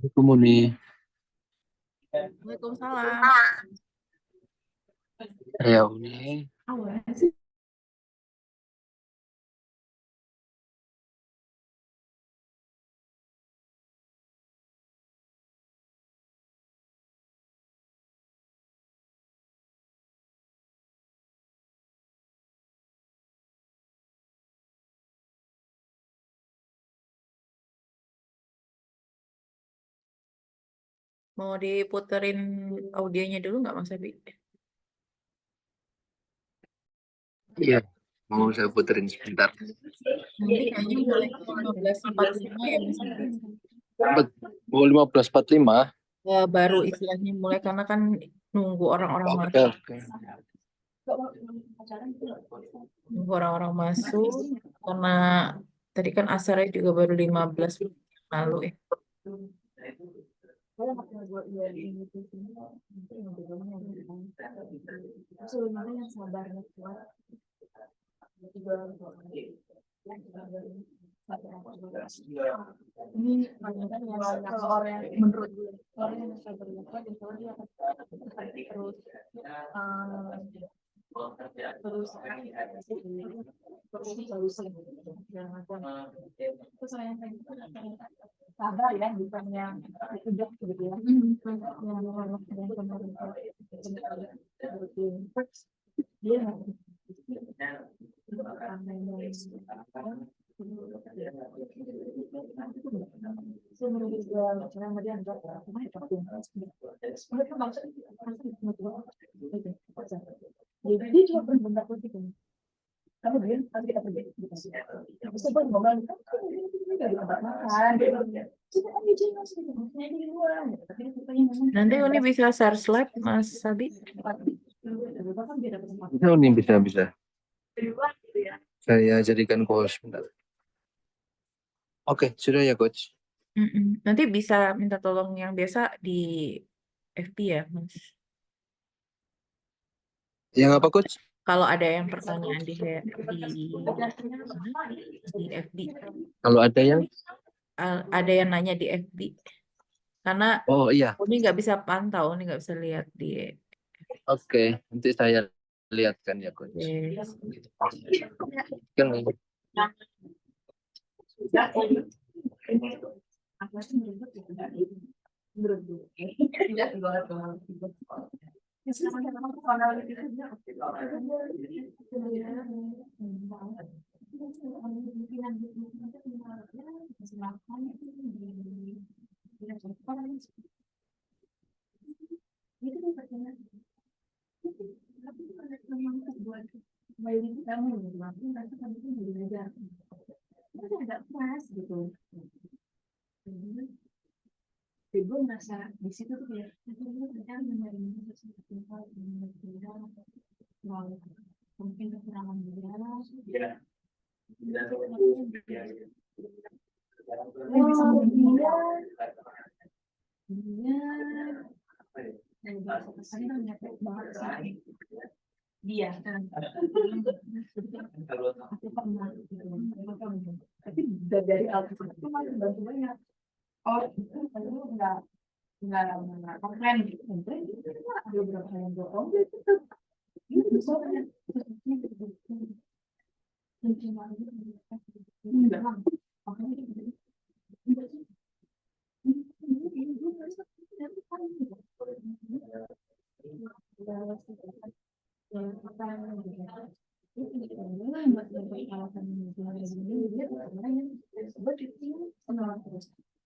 Itu Muni. Waalaikumsalam. Ya, Uni. Mau diputerin audionya dulu nggak Mas Abi? Iya, mau saya puterin sebentar. Nanti kayaknya mulai 15.45 ya Mas Abi. Mau 15.45. Baru istilahnya mulai karena kan nunggu orang-orang Oke, masuk, oke. nunggu orang-orang masuk karena tadi kan asarnya juga baru 15 menit yang lalu ya. Nanti Uni bisa share slide Mas Abi. Bisa Uni, bisa, bisa. Saya jadikan co-host sebentar. Oke, sudah ya, Coach. Nanti bisa minta tolong yang biasa di FB ya Mas. Yang apa, Coach? Kalau ada yang pertanyaan di FB, Kalau ada yang... ada yang nanya di FB, karena Oh iya, Uni nggak bisa pantau, Uni nggak bisa lihat di. oke. Nanti saya lihatkan ya, Coach. Yes. Kan,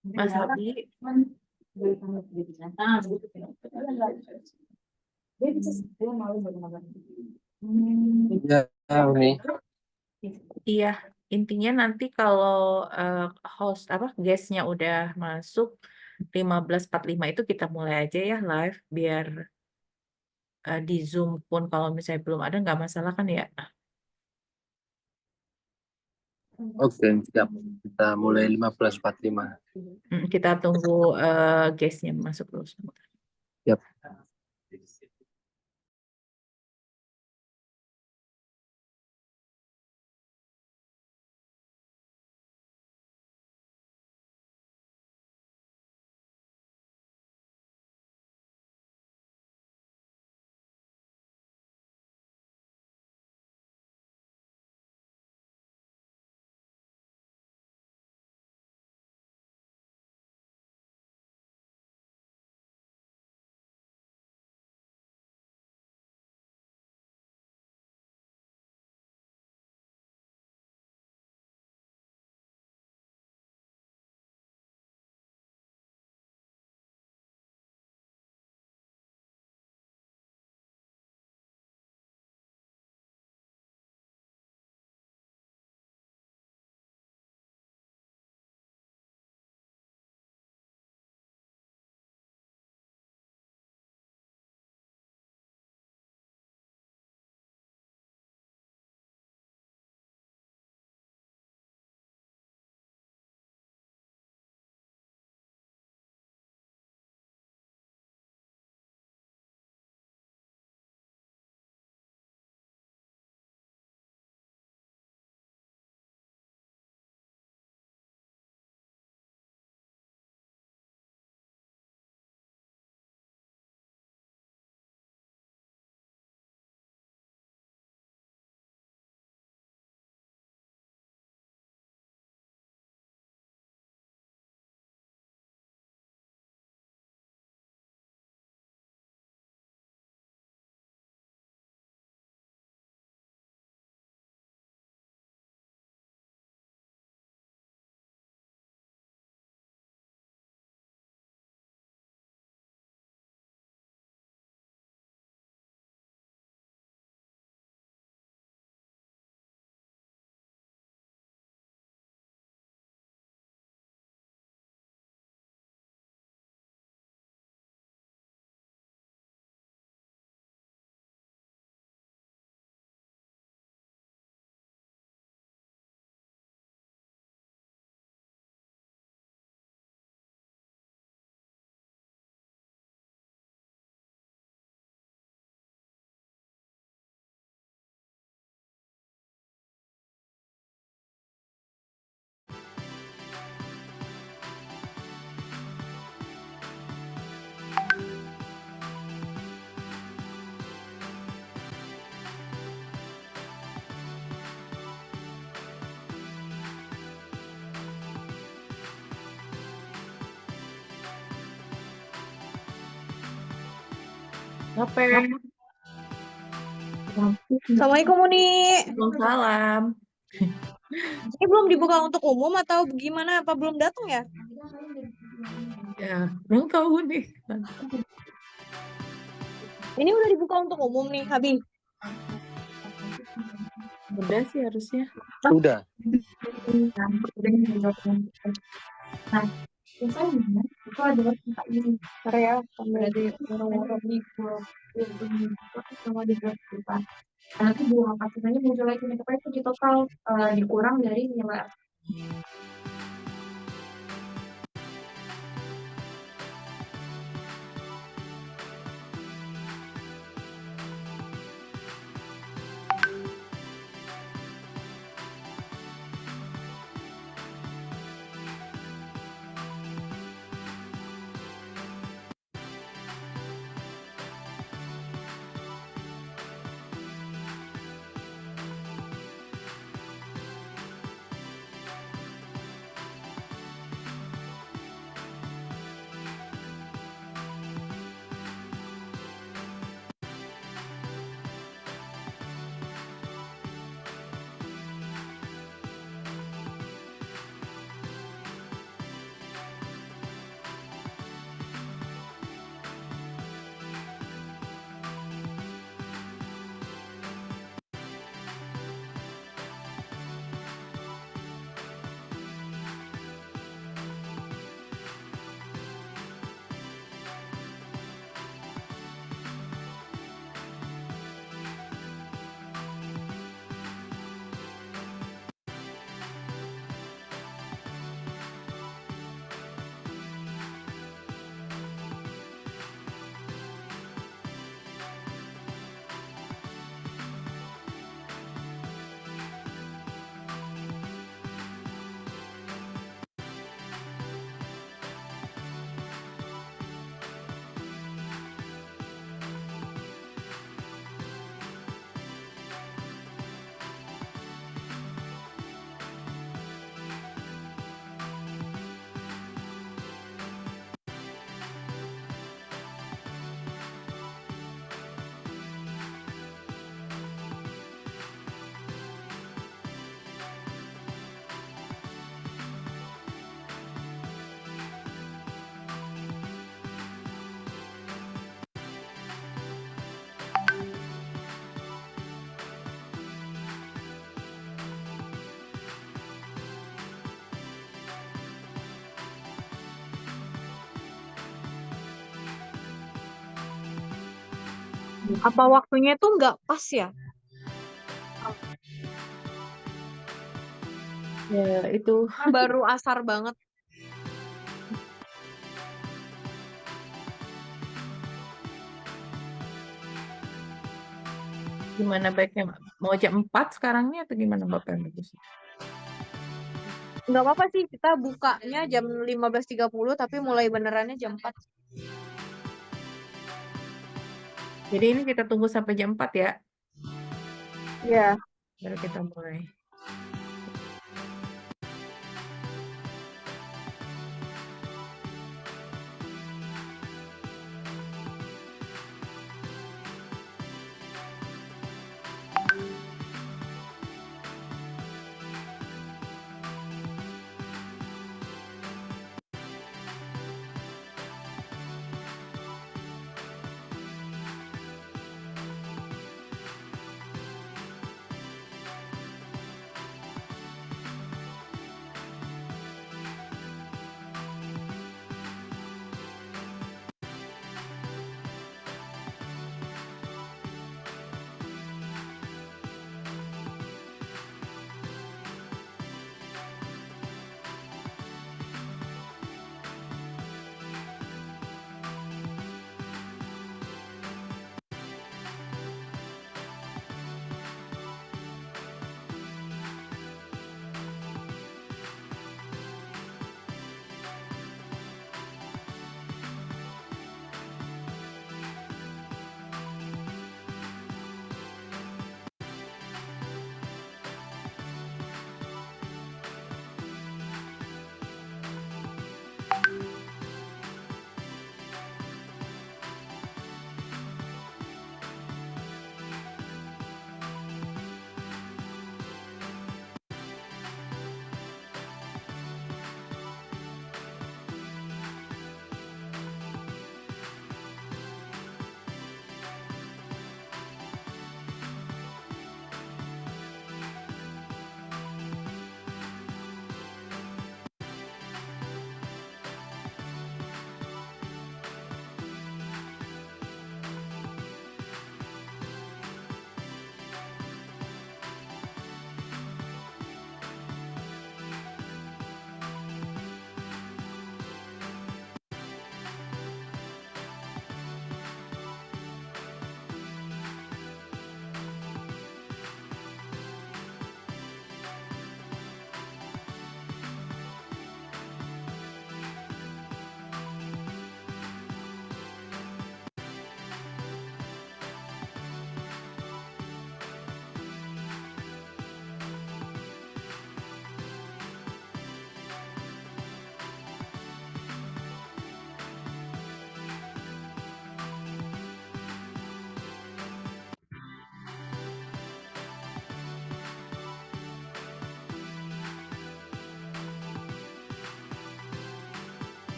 Mas Abi, ya, Uni. iya intinya nanti kalau eh, host apa guestnya udah masuk 15.45 itu kita mulai aja ya live biar di Zoom pun kalau misalnya belum ada nggak masalah kan ya. Oke, siap. Kita mulai 15.45. Kita tunggu guestnya masuk dulu. Siap. Apa? Assalamualaikum Uni. Salam. Ini belum dibuka untuk umum atau gimana? Apa belum datang ya? Ya, belum tahu nih. Ini udah dibuka untuk umum nih, Habib. Udah sih harusnya. Sudah. Nah, biasanya itu adalah tempat ini. Korea, berarti orang-orang di sama di depan. Nanti dua pasangannya muncul lagi nih, itu di total dikurang dari nilai. Apa waktunya itu nggak pas ya? Ya, itu. Baru asar banget. Gimana baiknya, Mbak? Mau jam 4 sekarang nih atau gimana Bapak yang bagus? Nggak apa-apa sih, kita bukanya jam 15.30 tapi mulai benerannya jam 4. Jadi ini kita tunggu sampai jam 4 ya, Iya. baru kita mulai.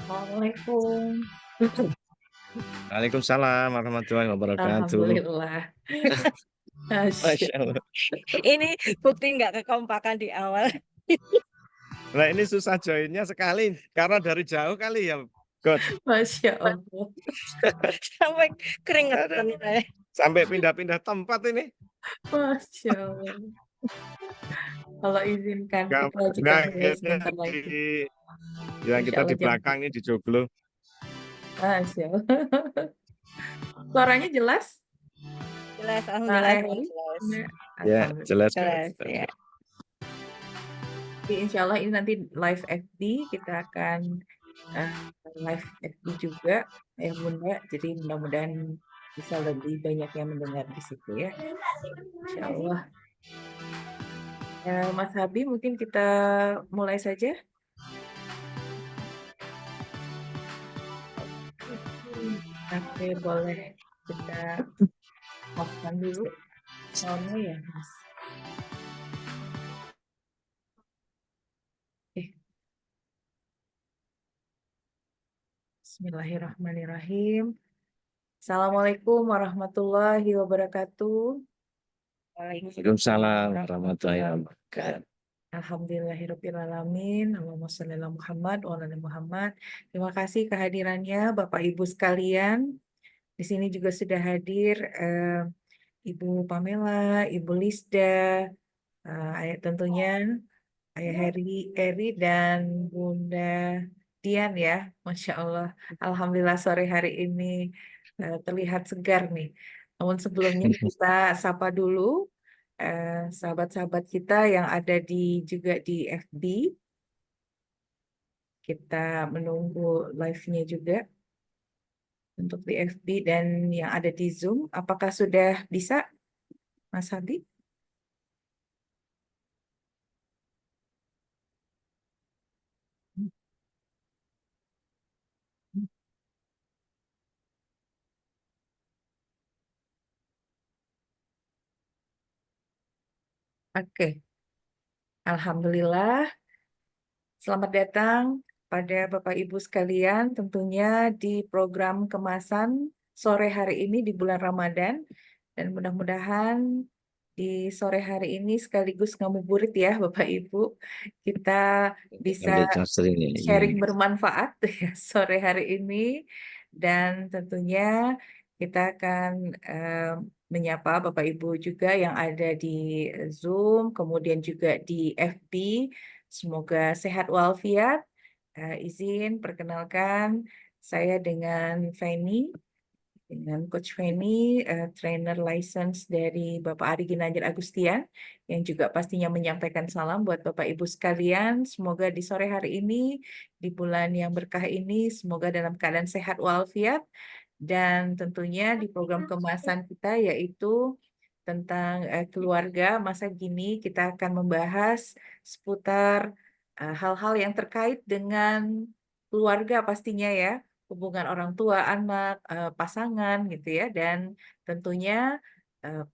Assalamualaikum. Waalaikumsalam warahmatullahi wabarakatuh. Alhamdulillah. Masya Masya Allah. Ini bukti nggak kekompakan di awal. Nah ini susah joinnya sekali karena dari jauh kali ya, Coach. Masya Allah. Sampai keringetan saya. Sampai pindah-pindah tempat ini. Masya Allah. Kalau izinkan Nggak- kita lanjutkan nggak dulu kita sebentar lagi. yang Insya kita di Allah jam belakang ini di joglo. Masya Allah. Suaranya jelas? Jelas, Nah, alhamdulillah Heri? jelas. Ya, Ya, Alhamdulillah. jelas. Jelas, ya. Jadi insya Allah ini nanti live FB kita akan live FB juga ya Bunda. Jadi mudah-mudahan bisa lebih banyak yang mendengar di situ ya. Insya Allah. Mas Habib mungkin kita mulai saja. Oke, boleh kita off-kan dulu soundnya ya Mas. Bismillahirrahmanirrahim. Assalamualaikum warahmatullahi wabarakatuh. Waalaikumsalam warahmatullahi wabarakatuh. Alhamdulillahirrahmanirrahim. Allahumma sholli ala Muhammad wa ala ali Muhammad. Terima kasih kehadirannya Bapak Ibu sekalian. Di sini juga sudah hadir Ibu Pamela, Ibu Lisda, tentunya Ayah Eri dan Bunda Dian ya. Masya Allah. Alhamdulillah sore hari ini terlihat segar nih. Namun sebelumnya kita sapa dulu sahabat-sahabat kita yang ada juga di FB. Kita menunggu live-nya juga untuk di FB dan yang ada di Zoom. Apakah sudah bisa, Mas Habib? Oke. Alhamdulillah. Selamat datang pada Bapak Ibu sekalian tentunya di program kemasan sore hari ini di bulan Ramadan dan mudah-mudahan di sore hari ini sekaligus ngabuburit ya Bapak Ibu kita bisa sharing bermanfaat ya sore hari ini dan tentunya kita akan menyapa Bapak Ibu juga yang ada di Zoom kemudian juga di FB. Semoga sehat walafiat. Izin perkenalkan saya dengan Feni, dengan Coach Feni, trainer license dari Bapak Ari Ginanjar Agustian, yang juga pastinya menyampaikan salam buat Bapak Ibu sekalian. Semoga di sore hari ini, di bulan yang berkah ini, semoga dalam keadaan sehat walafiat. Dan tentunya di program kemasan kita yaitu tentang keluarga masa kini kita akan membahas seputar hal-hal yang terkait dengan keluarga pastinya ya, hubungan orang tua, anak, pasangan gitu ya, dan tentunya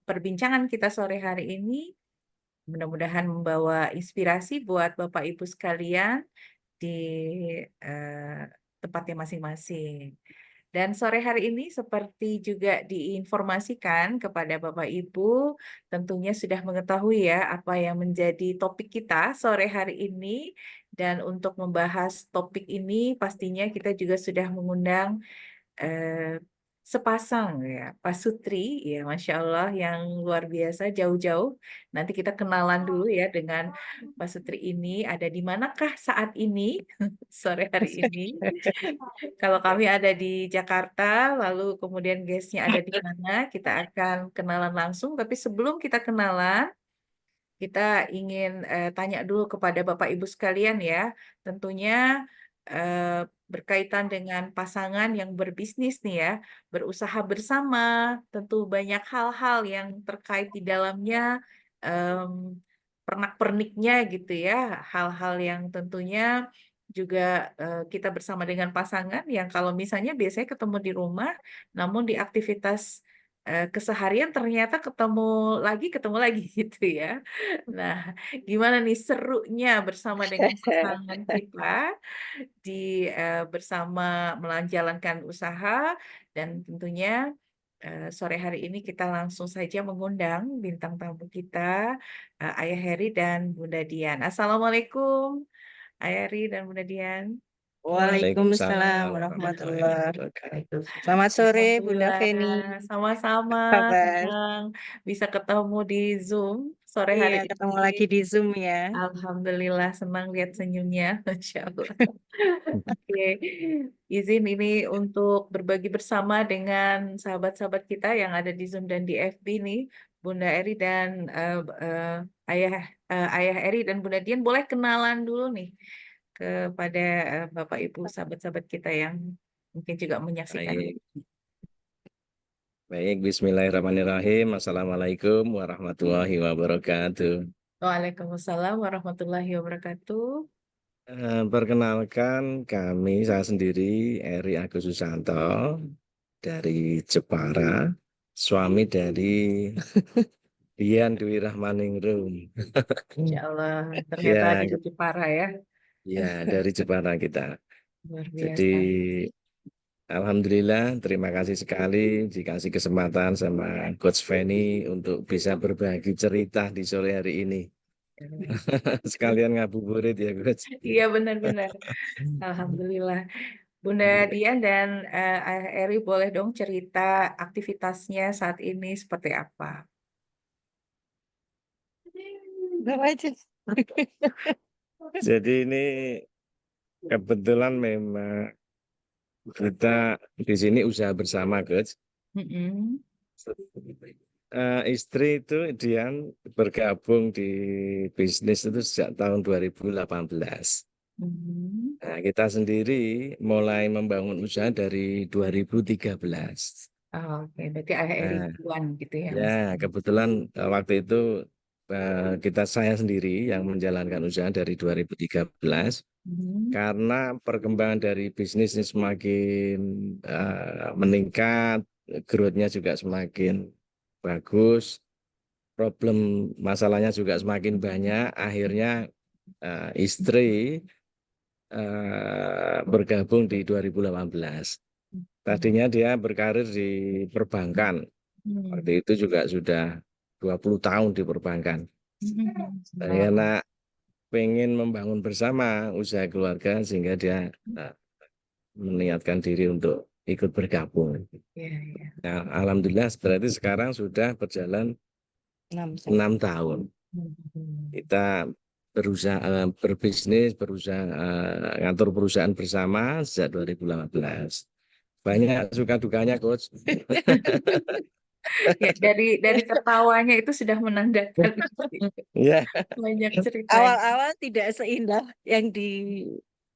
perbincangan kita sore hari ini mudah-mudahan membawa inspirasi buat Bapak Ibu sekalian di tempatnya masing-masing. Dan sore hari ini seperti juga diinformasikan kepada Bapak Ibu, tentunya sudah mengetahui ya apa yang menjadi topik kita sore hari ini. Dan untuk membahas topik ini pastinya kita juga sudah mengundang sepasang ya, Pak Sutri, ya Masya Allah yang luar biasa jauh-jauh. Nanti kita kenalan dulu ya dengan Pak Sutri ini ada di manakah saat ini sore hari ini. Kalau kami ada di Jakarta, lalu kemudian guestnya ada di mana, kita akan kenalan langsung. Tapi sebelum kita kenalan, kita ingin tanya dulu kepada Bapak Ibu sekalian ya. Tentunya berkaitan dengan pasangan yang berbisnis nih ya, berusaha bersama, tentu banyak hal-hal yang terkait di dalamnya, em, pernak-perniknya gitu ya, hal-hal yang tentunya juga kita bersama dengan pasangan yang kalau misalnya biasanya ketemu di rumah, namun di aktivitas keseharian ternyata ketemu lagi gitu ya. Nah, gimana nih serunya bersama dengan pasangan kita bersama menjalankan usaha dan tentunya sore hari ini kita langsung saja mengundang bintang tamu kita, Ayah Heri dan Bunda Dian. Assalamualaikum, Ayah Heri dan Bunda Dian. Waalaikumsalam warahmatullahi wabarakatuh. Selamat sore Bunda Feni. Alhamdulillah, sama-sama Kabar? senang bisa ketemu di Zoom sore hari Iya, ketemu ini. lagi di Zoom ya. Alhamdulillah senang lihat senyumnya, Masya Allah. Oke, izin ini untuk berbagi bersama dengan sahabat-sahabat kita yang ada di Zoom dan di FB nih, Bunda Eri dan Ayah Eri dan Bunda Dian boleh kenalan dulu nih kepada Bapak Ibu sahabat-sahabat kita yang mungkin juga menyaksikan. Baik, baik. Bismillahirrahmanirrahim. Assalamualaikum warahmatullahi wabarakatuh. Waalaikumsalam warahmatullahi wabarakatuh. Perkenalkan saya sendiri Eri Agus Susanto dari Jepara, suami dari Dian Dwi Rahmaningrum. Insya Allah, ternyata Ya, ada di Jepara ya. ya dari Jepara kita. Luar Jadi biasa. alhamdulillah, terima kasih sekali dikasih kesempatan sama Coach Feni untuk bisa berbagi cerita di sore hari ini. Sekalian ngabuburit ya, Coach. Iya benar-benar. Alhamdulillah. Bunda Dian dan Ayah Eri boleh dong cerita aktivitasnya saat ini seperti apa? Bapak aja. Jadi ini kebetulan memang kita di sini usaha bersama, Coach. Mm-mm. Istri itu Dian bergabung di bisnis itu sejak tahun 2018. Mhm. Nah, kita sendiri mulai membangun usaha dari 2013. Oh, oke, berarti Ayah Eri Nah, duluan gitu ya, Mas. ya kebetulan waktu itu saya sendiri yang menjalankan usaha dari 2013 Mhm. karena perkembangan dari bisnis ini semakin meningkat, growth-nya juga semakin bagus, problem masalahnya juga semakin banyak, akhirnya istri bergabung di 2018. Tadinya dia berkarir di perbankan. Hmm. Waktu itu juga sudah 20 tahun di perbankan. Mhm. Karena pengen membangun bersama usaha keluarga sehingga dia meniatkan diri untuk ikut bergabung. Iya, iya. Nah, alhamdulillah berarti sekarang sudah berjalan 6 tahun. Mhm. Kita berusaha berbisnis, berusaha ngatur perusahaan bersama sejak 2018. Banyak suka dukanya, Coach. Ya, dari tertawanya itu sudah menandakan Iya. banyak ceritanya. Awal-awal tidak seindah yang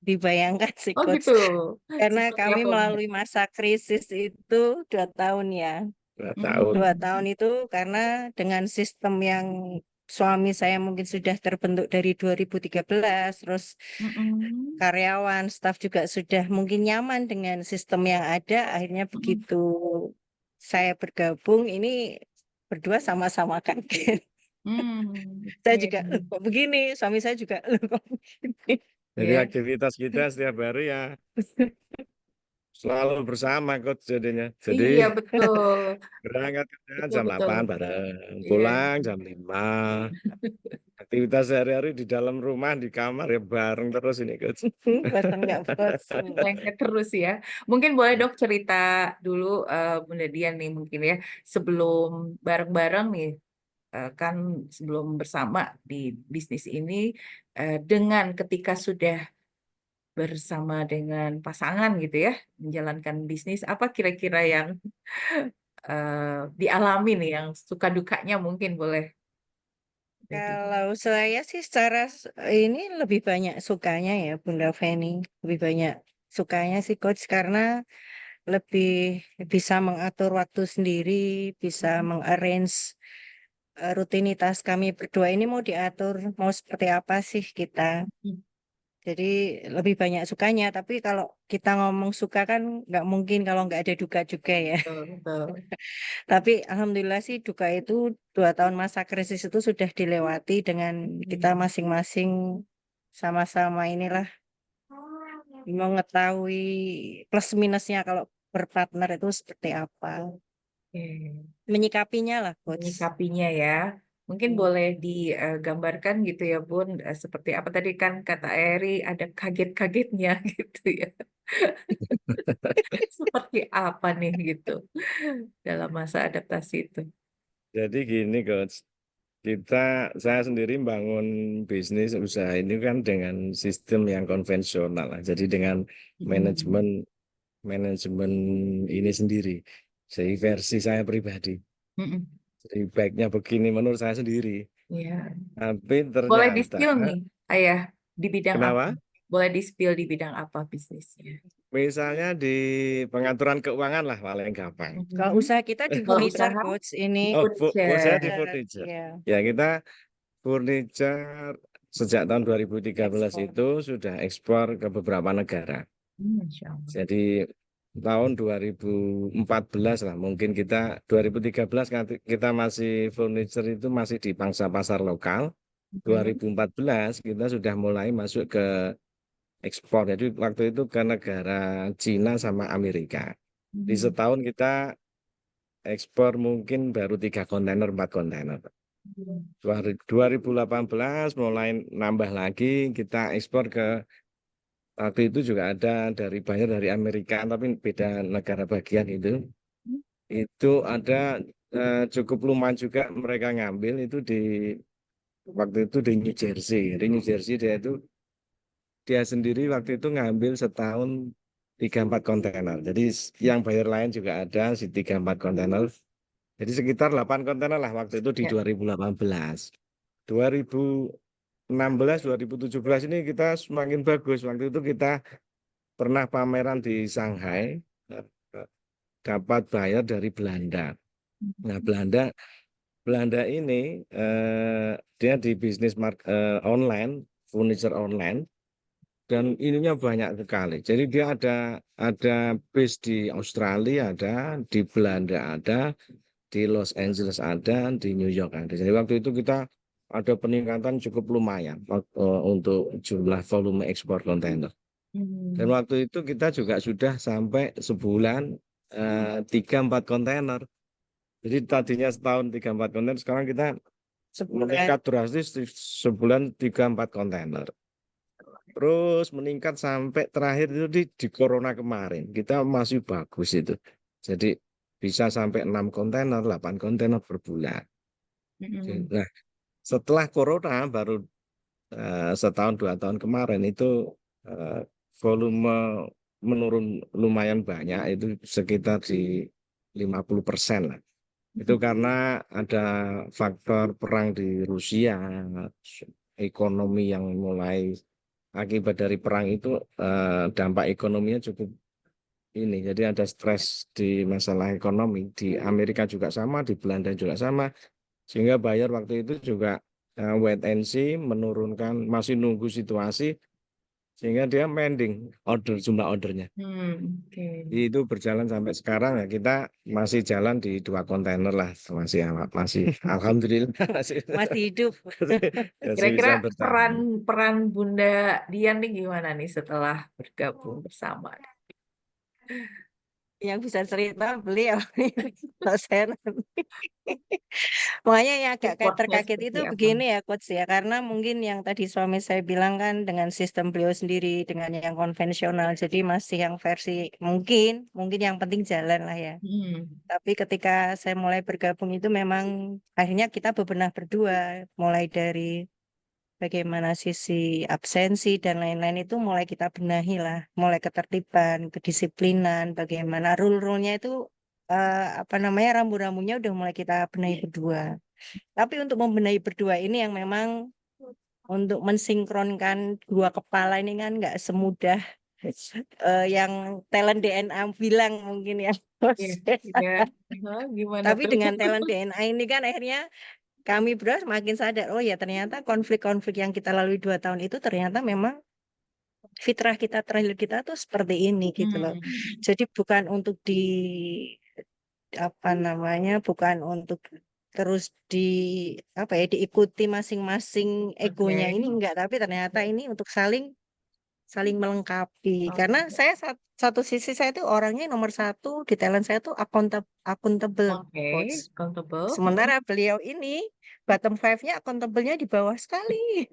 dibayangkan sih, Oh Coach. gitu. Karena Seperti kami apa, Bunda? melalui masa krisis itu 2 tahun ya. 2 Mhm. tahun. 2 tahun itu karena dengan sistem yang suami saya mungkin sudah terbentuk dari 2013, terus Mhm. karyawan, staf juga sudah mungkin nyaman dengan sistem yang ada, akhirnya begitu saya bergabung, ini berdua sama-sama kaget. Saya Oke. juga, "Loh, kok begini?" Suami saya juga, "Loh, kok begini?" Jadi Ya. aktivitas kita setiap hari ya selalu bersama, Coach, jadinya. Jadi Iya betul. berangkat kerja Betul jam betul. 8 bareng, Iya. pulang jam 5. Aktivitas sehari-hari di dalam rumah, di kamar ya bareng terus ini, Coach. Bosan nggak bosan. Lengket terus ya. Mungkin boleh dok cerita dulu Bunda Dian nih mungkin ya sebelum bareng-bareng nih kan sebelum bersama di bisnis ini dengan ketika sudah bersama dengan pasangan gitu ya menjalankan bisnis apa kira-kira yang dialami nih yang suka dukanya mungkin boleh. Kalau saya sih secara ini lebih banyak sukanya ya Bunda Feni, lebih banyak Sukanya sih coach karena lebih bisa mengatur waktu sendiri, bisa mengarrange rutinitas kami berdua ini mau diatur mau seperti apa sih kita. Hmm. Jadi lebih banyak sukanya, tapi kalau kita ngomong suka kan nggak mungkin kalau nggak ada duka juga ya. Betul, betul. Tapi alhamdulillah sih duka itu 2 tahun masa krisis itu sudah dilewati dengan kita masing-masing sama-sama inilah mengetahui plus minusnya kalau berpartner itu seperti apa. Oke. Menyikapinya lah coach. Menyikapinya ya. Mungkin boleh digambarkan gitu ya Bun, seperti apa tadi kan kata Eri ada kaget-kagetnya gitu ya. Seperti apa nih gitu dalam masa adaptasi itu. Jadi gini coach, saya sendiri bangun bisnis usaha ini kan dengan sistem yang konvensional lah. Jadi dengan manajemen manajemen ini sendiri. Jadi versi saya pribadi. Mm-mm. Jadi baiknya begini menurut saya sendiri. Ya. Tapi Boleh ternyata di-spill nih, Ayah, di bidang apa? kenapa? Boleh di-spill di bidang apa bisnisnya? Misalnya di pengaturan keuangan lah paling gampang. Kalau usaha kita di Kalau furniture usaha, coach ini. Oh, furniture. saya di furniture. Ya, Ya kita furniture sejak tahun 2013 ekspor. itu sudah ekspor ke beberapa negara. Masya Allah. Jadi tahun 2014 lah mungkin 2013 kita masih furniture itu masih di pangsa pasar lokal. 2014 kita sudah mulai masuk ke ekspor. Jadi waktu itu ke negara Cina sama Amerika. Di setahun kita ekspor mungkin baru 3 kontainer, 4 kontainer. 2018 mulai nambah lagi, kita ekspor ke waktu itu juga ada buyer dari Amerika, tapi beda negara bagian itu. Itu ada cukup lumayan juga mereka ngambil itu waktu itu di New Jersey. Di New Jersey dia sendiri waktu itu ngambil setahun 3-4 kontainer. Jadi yang buyer lain juga ada 3-4 kontainer. Jadi sekitar 8 kontainer lah waktu itu di Ya. 2018. 2016, 2017 ini kita semakin bagus. Waktu itu kita pernah pameran di Shanghai, dapat buyer dari Belanda. Nah, Belanda ini dia di bisnis online, furniture online, dan ininya banyak sekali. Jadi dia ada base di Australia, ada di Belanda, ada di Los Angeles, ada di New York, ada. Jadi waktu itu kita ada peningkatan cukup lumayan untuk jumlah volume ekspor kontainer. Dan waktu itu kita juga sudah sampai sebulan 3-4 kontainer. Jadi tadinya setahun 3-4 kontainer, sekarang kita meningkat drastis sebulan 3-4 kontainer. Terus meningkat sampai terakhir itu di Corona kemarin. Kita masih bagus itu. Jadi bisa sampai 6 kontainer, 8 kontainer per bulan. Nah, setelah Corona baru setahun 2 tahun kemarin itu volume menurun lumayan banyak, itu sekitar di 50% lah. Itu karena ada faktor perang di Rusia, ekonomi yang mulai akibat dari perang itu dampak ekonominya cukup ini. Jadi ada stres di masalah ekonomi. Di Amerika juga sama, di Belanda juga sama. Sehingga buyer waktu itu juga wait and see, menurunkan, masih nunggu situasi, sehingga dia mending jumlah ordernya. Itu berjalan sampai sekarang ya, kita masih jalan di 2 kontainer lah, masih alhamdulillah Masih hidup. masih bisa Kira-kira bertahan. peran Bunda Dian nih gimana nih setelah bergabung bersama? Yang bisa cerita beliau. Kalau saya makanya yang agak Supportnya terkaget seperti itu apa? begini ya coach ya, karena mungkin yang tadi suami saya bilang kan dengan sistem beliau sendiri dengan yang konvensional, jadi masih yang versi mungkin yang penting jalan lah ya. Tapi ketika saya mulai bergabung itu memang akhirnya kita bebenah berdua, mulai dari bagaimana sisi absensi dan lain-lain itu mulai kita benahi lah, mulai ketertiban, kedisiplinan, bagaimana rule-rule-nya itu apa namanya rambu-rambunya udah mulai kita benahi berdua. Tapi untuk membenahi berdua ini yang memang untuk mensinkronkan 2 kepala ini kan nggak semudah yang talent DNA bilang mungkin ya. Iya, iya. Hah, gimana Tapi tuh? dengan talent DNA ini kan akhirnya kami berdua makin sadar, oh ya ternyata konflik-konflik yang kita lalui 2 tahun itu ternyata memang fitrah kita terakhir kita tuh seperti ini gitu loh. Hmm. Jadi bukan untuk apa namanya, bukan untuk terus diikuti masing-masing egonya Oke. ini enggak, tapi ternyata ini untuk saling melengkapi. Oh, Karena saya satu sisi saya tuh orangnya nomor satu di talent saya tuh accountable oke. coach. Accountable. Sementara beliau ini bottom five-nya accountable-nya di bawah sekali.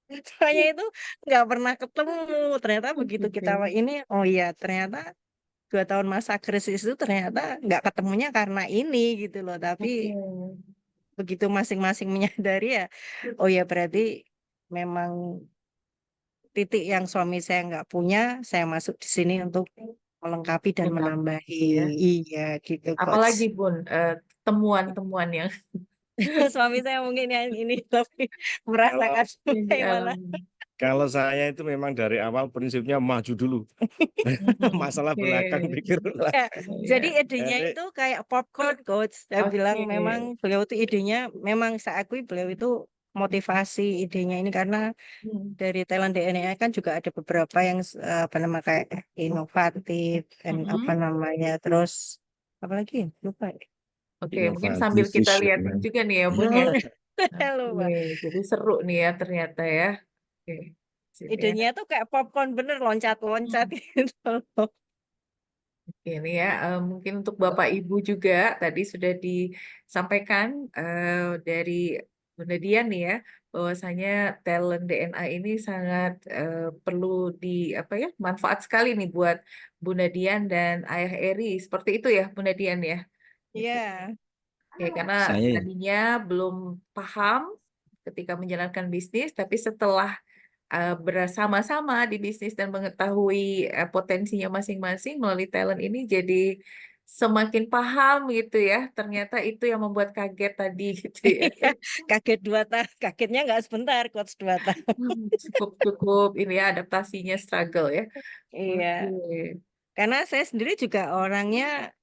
Soalnya itu nggak pernah ketemu. Ternyata begitu kita Oke. ini, oh iya ternyata 2 tahun masa krisis itu ternyata nggak ketemunya karena ini gitu loh. Tapi Oke. begitu masing-masing menyadari ya, oh ya berarti memang titik yang suami saya nggak punya, saya masuk di sini untuk melengkapi dan Lengkapi menambahi. ya. Iya gitu Apalagi coach. Bun, temuan-temuan yang Suami saya mungkin yang ini lebih Kalau merasakan yang bagaimana. dialami. kalau saya itu memang dari awal prinsipnya maju dulu. Masalah Oke. belakang pikirlah. Ya, jadi Iya. idenya Jadi itu kayak popcorn coach. Saya bilang Oke. memang beliau itu idenya memang saya akui beliau itu motivasi idenya ini karena Hmm. dari talent DNA kan juga ada beberapa yang apa nama kayak inovatif dan apa Mm-mm. namanya terus apa lagi lupa. Oke, mungkin sambil inovatif, kita lihat visioner. juga nih ya Bun ya. Lupa. Oke, jadi seru nih ya ternyata ya. Oke, sini ya. Idenya tuh kayak popcorn bener loncat-loncat Hmm. gitu loh. Oke, ini ya mungkin untuk Bapak Ibu juga tadi sudah disampaikan dari Bunda Dian nih ya bahwasanya talent DNA ini sangat perlu di apa ya manfaat sekali nih buat Bunda Dian dan Ayah Eri seperti itu ya Bunda Dian ya. Gitu. Iya. Oke, karena Saya tadinya belum paham ketika menjalankan bisnis, tapi setelah bersama-sama di bisnis dan mengetahui potensinya masing-masing melalui talent ini jadi semakin paham gitu ya. Ternyata itu yang membuat kaget tadi gitu ya. Kaget 2 tahun, kagetnya nggak sebentar, coach 2 tahun. Cukup-cukup ini ya adaptasinya struggle ya. Oke. Iya, karena saya sendiri juga orangnya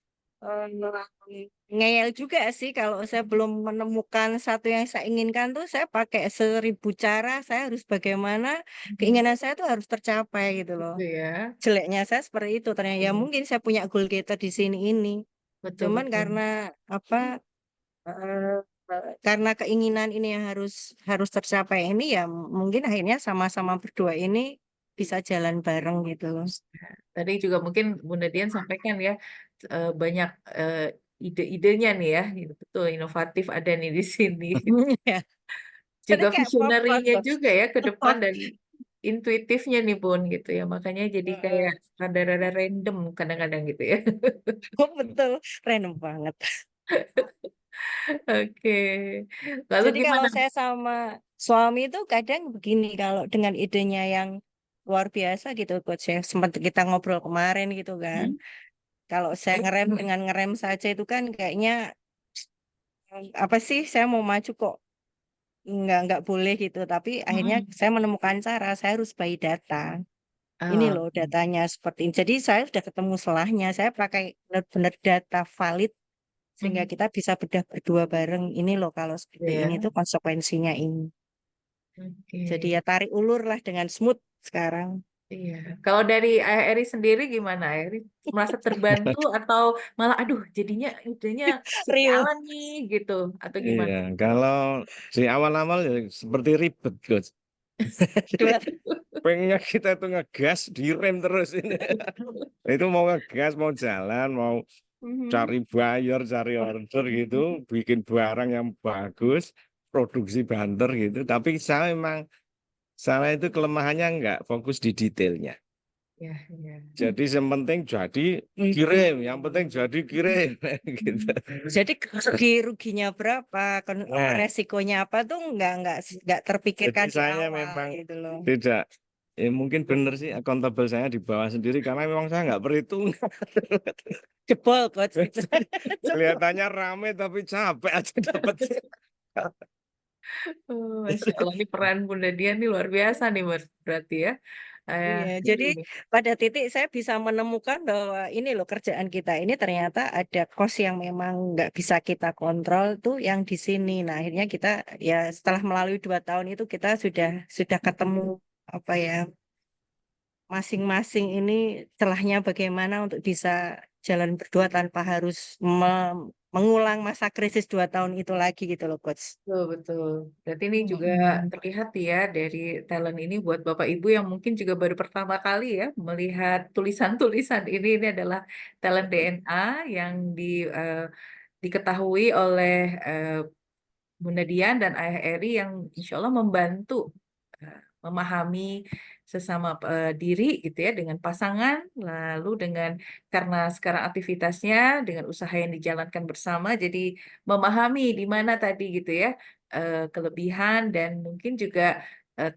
ngeyel juga sih kalau saya belum menemukan satu yang saya inginkan tuh saya pakai 1000 cara, saya harus bagaimana keinginan saya tuh harus tercapai gitu loh. Gitu ya. Jeleknya saya seperti itu ternyata ya mungkin saya punya goal getter di sini ini. Cuman Betul-betul. karena apa eh, karena keinginan ini yang harus harus tercapai ini ya mungkin akhirnya sama-sama berdua ini bisa jalan bareng gitu loh. Tadi juga mungkin Bunda Dian sampaikan ya banyak eh, ide-idenya nih ya. Gitu, betul, inovatif ada nih di sini. Ya, jadi Juga kayak popcorn visionerinya coach. juga ya ke depan dan intuitifnya nih Bun gitu ya. Makanya jadi kayak rada-rada random kadang-kadang gitu ya. Betul, random banget. Oke. Lalu Jadi kalau gimana? saya sama suami itu kadang begini, kalau dengan idenya yang luar biasa gitu, coach ya, sempat kita ngobrol kemarin gitu kan. Hmm? Kalau saya ngerem dengan ngerem saja itu kan kayaknya apa sih, saya mau maju kok nggak boleh gitu. Tapi akhirnya Hmm. saya menemukan cara, saya harus by data. Ini Oh, loh datanya seperti ini. Jadi saya sudah ketemu selahnya, saya pakai benar-benar data valid sehingga hmm. kita bisa bedah berdua bareng. Ini loh kalau Gitu seperti ya. ini tuh konsekuensinya ini. Jadi Oke. ya tarik ulur lah dengan smooth sekarang. Iya. Kalau dari Eri sendiri gimana? Eri merasa terbantu atau malah aduh jadinya idenya Rio. sialan nih gitu atau iya, gimana? kalau di awal-awal ya seperti ribet, Coach. Dua. Pengennya kita itu ngegas, direm terus ini. Itu mau ngegas, mau jalan, mau Mhm. cari buyer, cari order gitu, bikin barang yang bagus, produksi banter gitu. Tapi saya itu kelemahannya nggak fokus di detailnya. Ya, ya. Jadi yang penting jadi kirim, yang penting jadi kirim gitu. Jadi ruginya berapa, Nah, resikonya apa tuh nggak terpikirkan jadi di saya awal memang gitu loh. tidak, ya mungkin benar sih akuntabel saya di bawah sendiri karena memang saya nggak perhitung. Jebol coach gitu. Kelihatannya rame tapi capek aja dapat. Oh, Masya Allah, ini peran Bunda Dian nih luar biasa nih berarti ya. Iya, Heri jadi ini. pada titik saya bisa menemukan bahwa ini loh kerjaan kita ini ternyata ada cost yang memang nggak bisa kita kontrol tuh yang di sini. Nah, akhirnya kita ya setelah melalui 2 tahun itu kita sudah ketemu apa ya masing-masing ini celahnya bagaimana untuk bisa jalan berdua tanpa harus mengulang masa krisis 2 tahun itu lagi gitu loh, Coach. Betul, betul. Berarti ini juga terlihat ya dari talent ini buat Bapak Ibu yang mungkin juga baru pertama kali ya melihat tulisan-tulisan ini. Ini adalah talent DNA yang diketahui oleh eh, Bunda Dian dan Ayah Eri yang insya Allah membantu memahami sesama diri gitu ya dengan pasangan, lalu dengan karena sekarang aktivitasnya dengan usaha yang dijalankan bersama, jadi memahami di mana tadi gitu ya kelebihan dan mungkin juga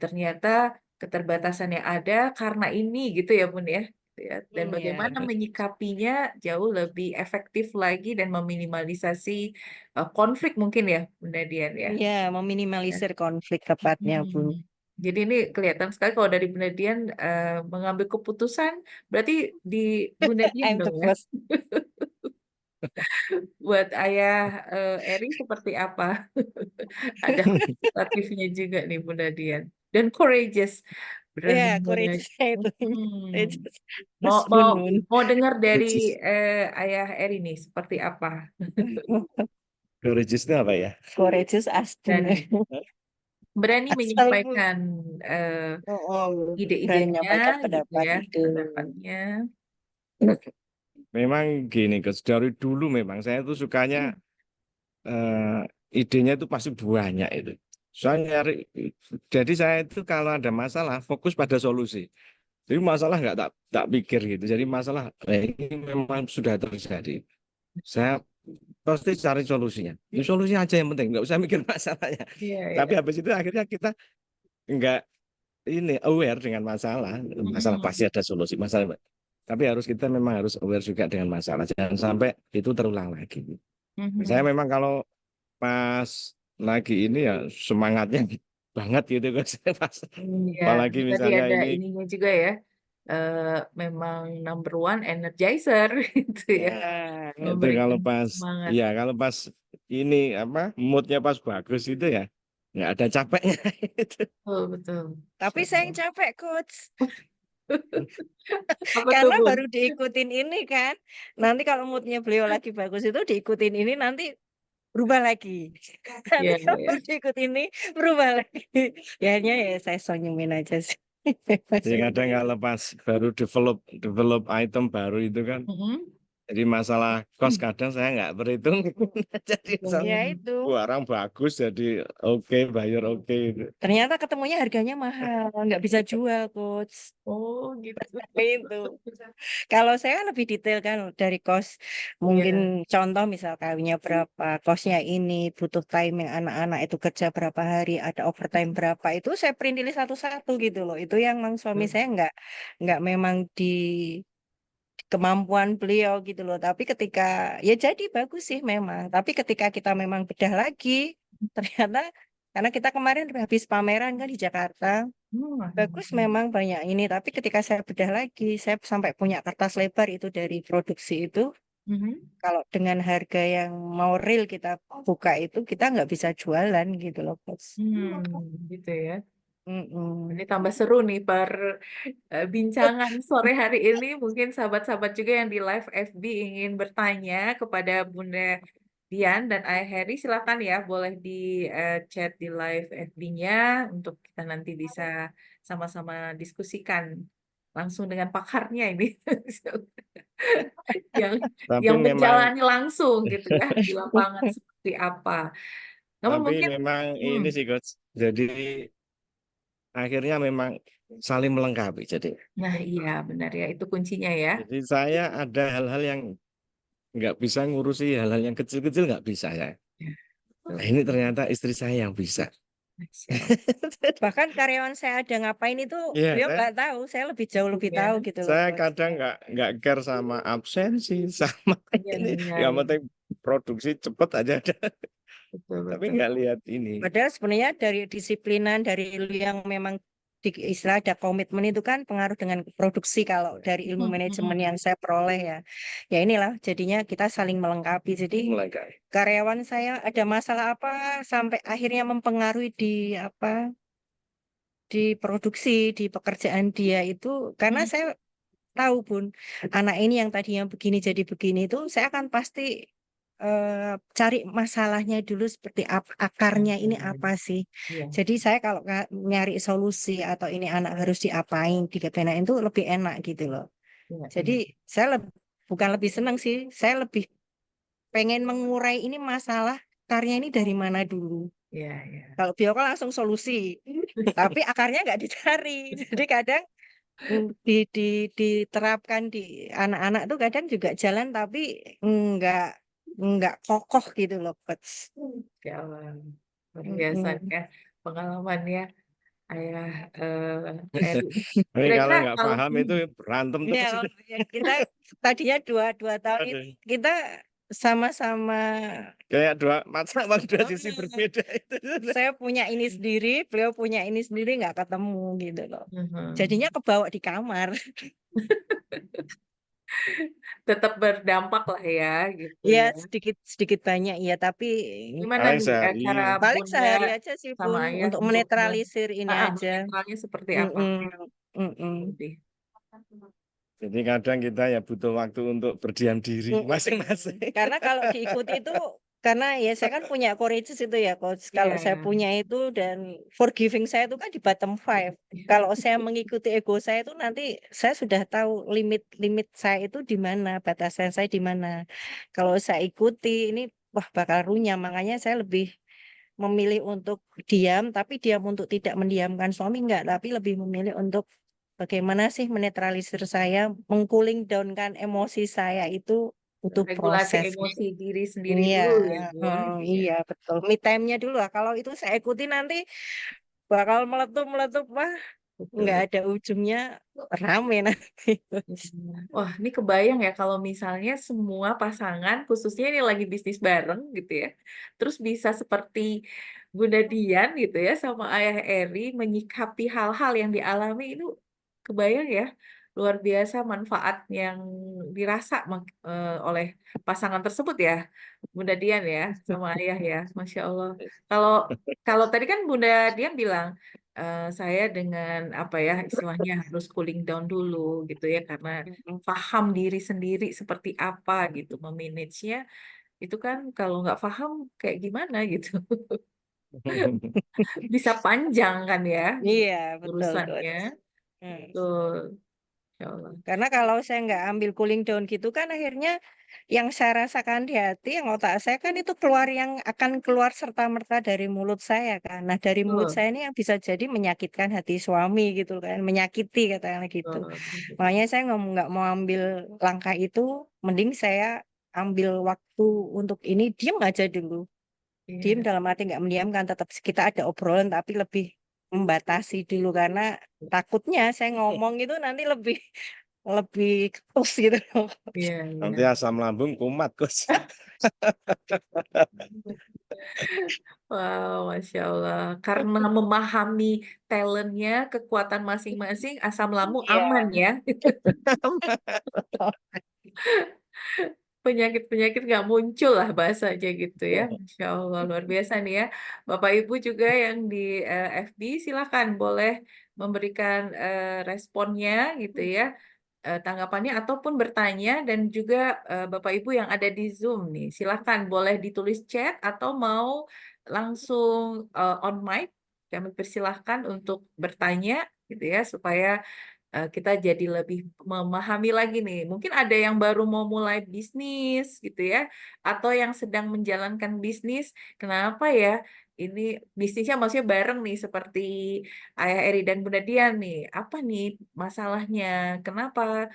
ternyata keterbatasan yang ada karena ini gitu ya Bun ya. Gitu ya. Dan Ya, bagaimana menyikapinya jauh lebih efektif lagi dan meminimalisasi konflik mungkin ya Bunda Dian ya. ya meminimalisir konflik tepatnya, Bun. Hmm. Jadi ini kelihatan sekali kalau dari Bunda Dian mengambil keputusan berarti di Bunda Dian I'm the dong ya. boss. Buat Ayah Eri seperti apa? Ada aktifnya juga nih Bunda Dian. Dan courageous, berani Ya, mulai. courageous itu. Hmm. Courageous. Mau Terus mau Bun. mau dengar dari Courageous. Ayah Eri nih seperti apa? Courageous itu apa ya? Courageous as Bun. Berani berani Asal Bun. menyampaikan Oh, berani ide-idenya menyampaikan gitu pendapat ya, itu. pendapatnya. Memang gini, Coach. Dari dulu memang saya tuh sukanya eh, idenya itu pasti banyak itu. Saya nyari, jadi saya itu kalau ada masalah fokus pada solusi. Jadi masalah nggak tak pikir gitu. Jadi masalah ini memang sudah terjadi. Saya pasti cari solusinya. Ini solusi aja yang penting, nggak usah mikir masalahnya. Iya, Tapi iya. habis itu akhirnya kita nggak ini aware dengan masalah. Masalah pasti Mm-mm. ada solusi masalah. Tapi kita memang harus aware juga dengan masalah. Jangan sampai itu terulang lagi. Saya Mhm. memang kalau pas lagi ini ya semangatnya banget gitu kan. Pas, Ya, apalagi tadi misalnya ada ini ininya juga ya. Memang number one energizer gitu ya ya, itu kalau memberikan pas semangat. ya kalau pas ini apa moodnya pas bagus itu ya nggak ada capeknya itu. Betul, betul. Tapi Insya saya Allah. yang capek, Coach. Apa tuh, Karena Bun? baru diikutin ini kan. Nanti kalau moodnya beliau lagi bagus itu diikutin ini nanti berubah lagi. Nanti Iya, kalau iya. diikut ini berubah lagi. Ya hanya ya saya senyumin aja sih. Jadi kadang kalau pas baru develop item baru itu kan Mhm. jadi masalah cost kadang saya nggak berhitung jadi misal Ya Hmm. itu. barang bagus jadi oke bayar oke gitu. Ternyata ketemunya harganya mahal, nggak bisa jual, Coach. Oh, gitu. Itu. Kalau saya kan lebih detail kan dari kos. Mungkin Iya. contoh misal kawinnya berapa, kosnya ini, butuh timing anak-anak itu kerja berapa hari, ada overtime berapa. Itu saya perintil satu-satu gitu loh. Itu yang memang suami saya nggak memang di kemampuan beliau gitu loh. Tapi ketika ya jadi bagus sih memang. Tapi ketika kita memang bedah lagi, ternyata karena kita kemarin habis pameran kan di Jakarta. Bagus Hmm. memang banyak ini, tapi ketika saya bedah lagi, saya sampai punya kertas lebar itu dari produksi itu. Mhm. Kalau dengan harga yang mau real kita buka itu, kita nggak bisa jualan gitu loh, Bos. Gitu ya. Ini Mm-mm. tambah seru nih bincangan sore hari ini. Mungkin sahabat-sahabat juga yang di live FB ingin bertanya kepada Bunda Dian dan Ayah Heri, silakan ya, boleh di chat di live FB-nya untuk kita nanti bisa sama-sama diskusikan langsung dengan pakarnya ini yang Tapi yang memang menjalani langsung gitu ya di lapangan seperti apa. Namun tapi mungkin, memang ini sih coach jadi akhirnya memang saling melengkapi nah iya benar ya itu kuncinya ya. jadi saya ada hal-hal yang nggak bisa ngurusi hal-hal yang kecil-kecil nggak bisa ya. Ya, Nah, betul. ini ternyata istri saya yang bisa. Masya Allah. Bahkan karyawan saya ada ngapain itu, Iya, beliau nggak tahu. Saya lebih jauh lebih Iya, tahu gitu loh, saya Bos. kadang nggak care sama absensi sama iya, ini iya, yang iya. penting produksi cepet aja Betul, tapi betul. nggak lihat ini Padahal sebenarnya dari disiplinan dari yang memang istilah ada komitmen itu kan pengaruh dengan produksi kalau dari ilmu manajemen yang saya peroleh ya. Ya inilah jadinya kita saling melengkapi. Jadi Melengkapi. karyawan saya ada masalah apa sampai akhirnya mempengaruhi di di produksi, di pekerjaan dia itu karena saya tahu Bun, anak ini yang tadinya begini jadi begini itu saya akan pasti cari masalahnya dulu seperti apa, akarnya ini apa sih. Iya. Jadi saya kalau nyari solusi atau ini anak harus diapain, digapain itu lebih enak gitu loh. Iya, Jadi saya bukan lebih senang sih, saya lebih pengen mengurai ini masalah akarnya ini dari mana dulu. iya, iya. Kalau bio kan langsung solusi, tapi akarnya nggak dicari. Jadi kadang diterapkan di anak-anak tuh kadang juga jalan tapi nggak kokoh gitu loh, Coach. Ya Allah, luar biasa Mm-mm. ya pengalamannya ayah Eri. Tapi kalau Kira-kira nggak kalau paham itu berantem Ya, terus. ya, kita tadinya dua tahun itu Aduh. kita sama-sama Kayak dua sisi Oh, berbeda itu. saya punya ini sendiri, beliau punya ini sendiri nggak ketemu gitu loh. Jadinya kebawa di kamar. tetap berdampak lah ya gitu Ya ya. sedikit sedikit banyak ya, tapi Gimana Paling nih sehari. cara paling Bunda sehari aja sih sama Bun ayah untuk untuk menetralisir ini aja. menetralnya seperti apa? Mm-mm, mm-mm, Lebih. Jadi kadang kita ya butuh waktu untuk berdiam diri mm-mm. masing-masing. Karena kalau diikuti itu karena ya saya kan punya courageous itu ya Coach. Kalau saya Iya. punya itu dan forgiving saya itu kan di bottom 5. Kalau saya mengikuti ego saya itu nanti saya sudah tahu limit saya itu di mana, batasan saya di mana. Kalau saya ikuti ini wah bakal runyam. Makanya saya lebih memilih untuk diam, tapi diam untuk tidak mendiamkan suami enggak, tapi lebih memilih untuk bagaimana sih menetralisir saya, mengcooling down kan emosi saya itu butuh Regulasi proses. emosi diri sendiri Iya, dulu ya, Bun. iya betul. Me time-nya dulu lah. Kalau itu saya ikuti nanti bakal meletup-meletup, wah nggak Betul. ada ujungnya, rame nanti. Wah, ini kebayang ya kalau misalnya semua pasangan, khususnya ini lagi bisnis bareng gitu ya, terus bisa seperti Bunda Dian gitu ya sama Ayah Eri menyikapi hal-hal yang dialami itu kebayang ya, luar biasa manfaat yang dirasa oleh pasangan tersebut ya, Bunda Dian ya sama Ayah ya, Masya Allah. Kalau kalau tadi kan Bunda Dian bilang saya dengan apa ya istilahnya harus cooling down dulu gitu ya karena paham diri sendiri seperti apa gitu memanagenya itu kan kalau nggak paham kayak gimana gitu bisa panjang kan ya Iya, betul, urusannya. Coach. Hmm. Betul, ya Allah. Karena kalau saya nggak ambil cooling down gitu kan akhirnya yang saya rasakan di hati, yang otak saya kan itu keluar yang akan keluar serta-merta dari mulut saya kan. Nah dari mulut Betul, saya ini yang bisa jadi menyakitkan hati suami gitu kan, menyakiti katakanlah gitu. betul. Makanya saya nggak mau ambil langkah itu, mending saya ambil waktu untuk ini diem aja dulu. Diem Iya. dalam arti nggak mendiamkan, tetap kita ada obrolan tapi lebih membatasi dulu karena takutnya saya ngomong itu nanti lebih lebih ketus gitu loh. Iya, Nanti iya. asam lambung kumat, Coach. Wow, Masya Allah. Karena memahami talentnya, kekuatan masing-masing, asam lambung Iya. aman ya. Penyakit-penyakit nggak muncul lah bahasanya gitu ya. Masya Allah, luar biasa nih ya. Bapak Ibu juga yang di FB silakan boleh memberikan responnya gitu ya, tanggapannya ataupun bertanya dan juga Bapak Ibu yang ada di Zoom nih, silakan boleh ditulis chat atau mau langsung on mic. Kami persilahkan untuk bertanya gitu ya supaya kita jadi lebih memahami lagi nih. Mungkin ada yang baru mau mulai bisnis gitu ya, atau yang sedang menjalankan bisnis. Kenapa ya? Ini bisnisnya maksudnya bareng nih, seperti Ayah Eri dan Bunda Dian nih. Apa nih masalahnya? Kenapa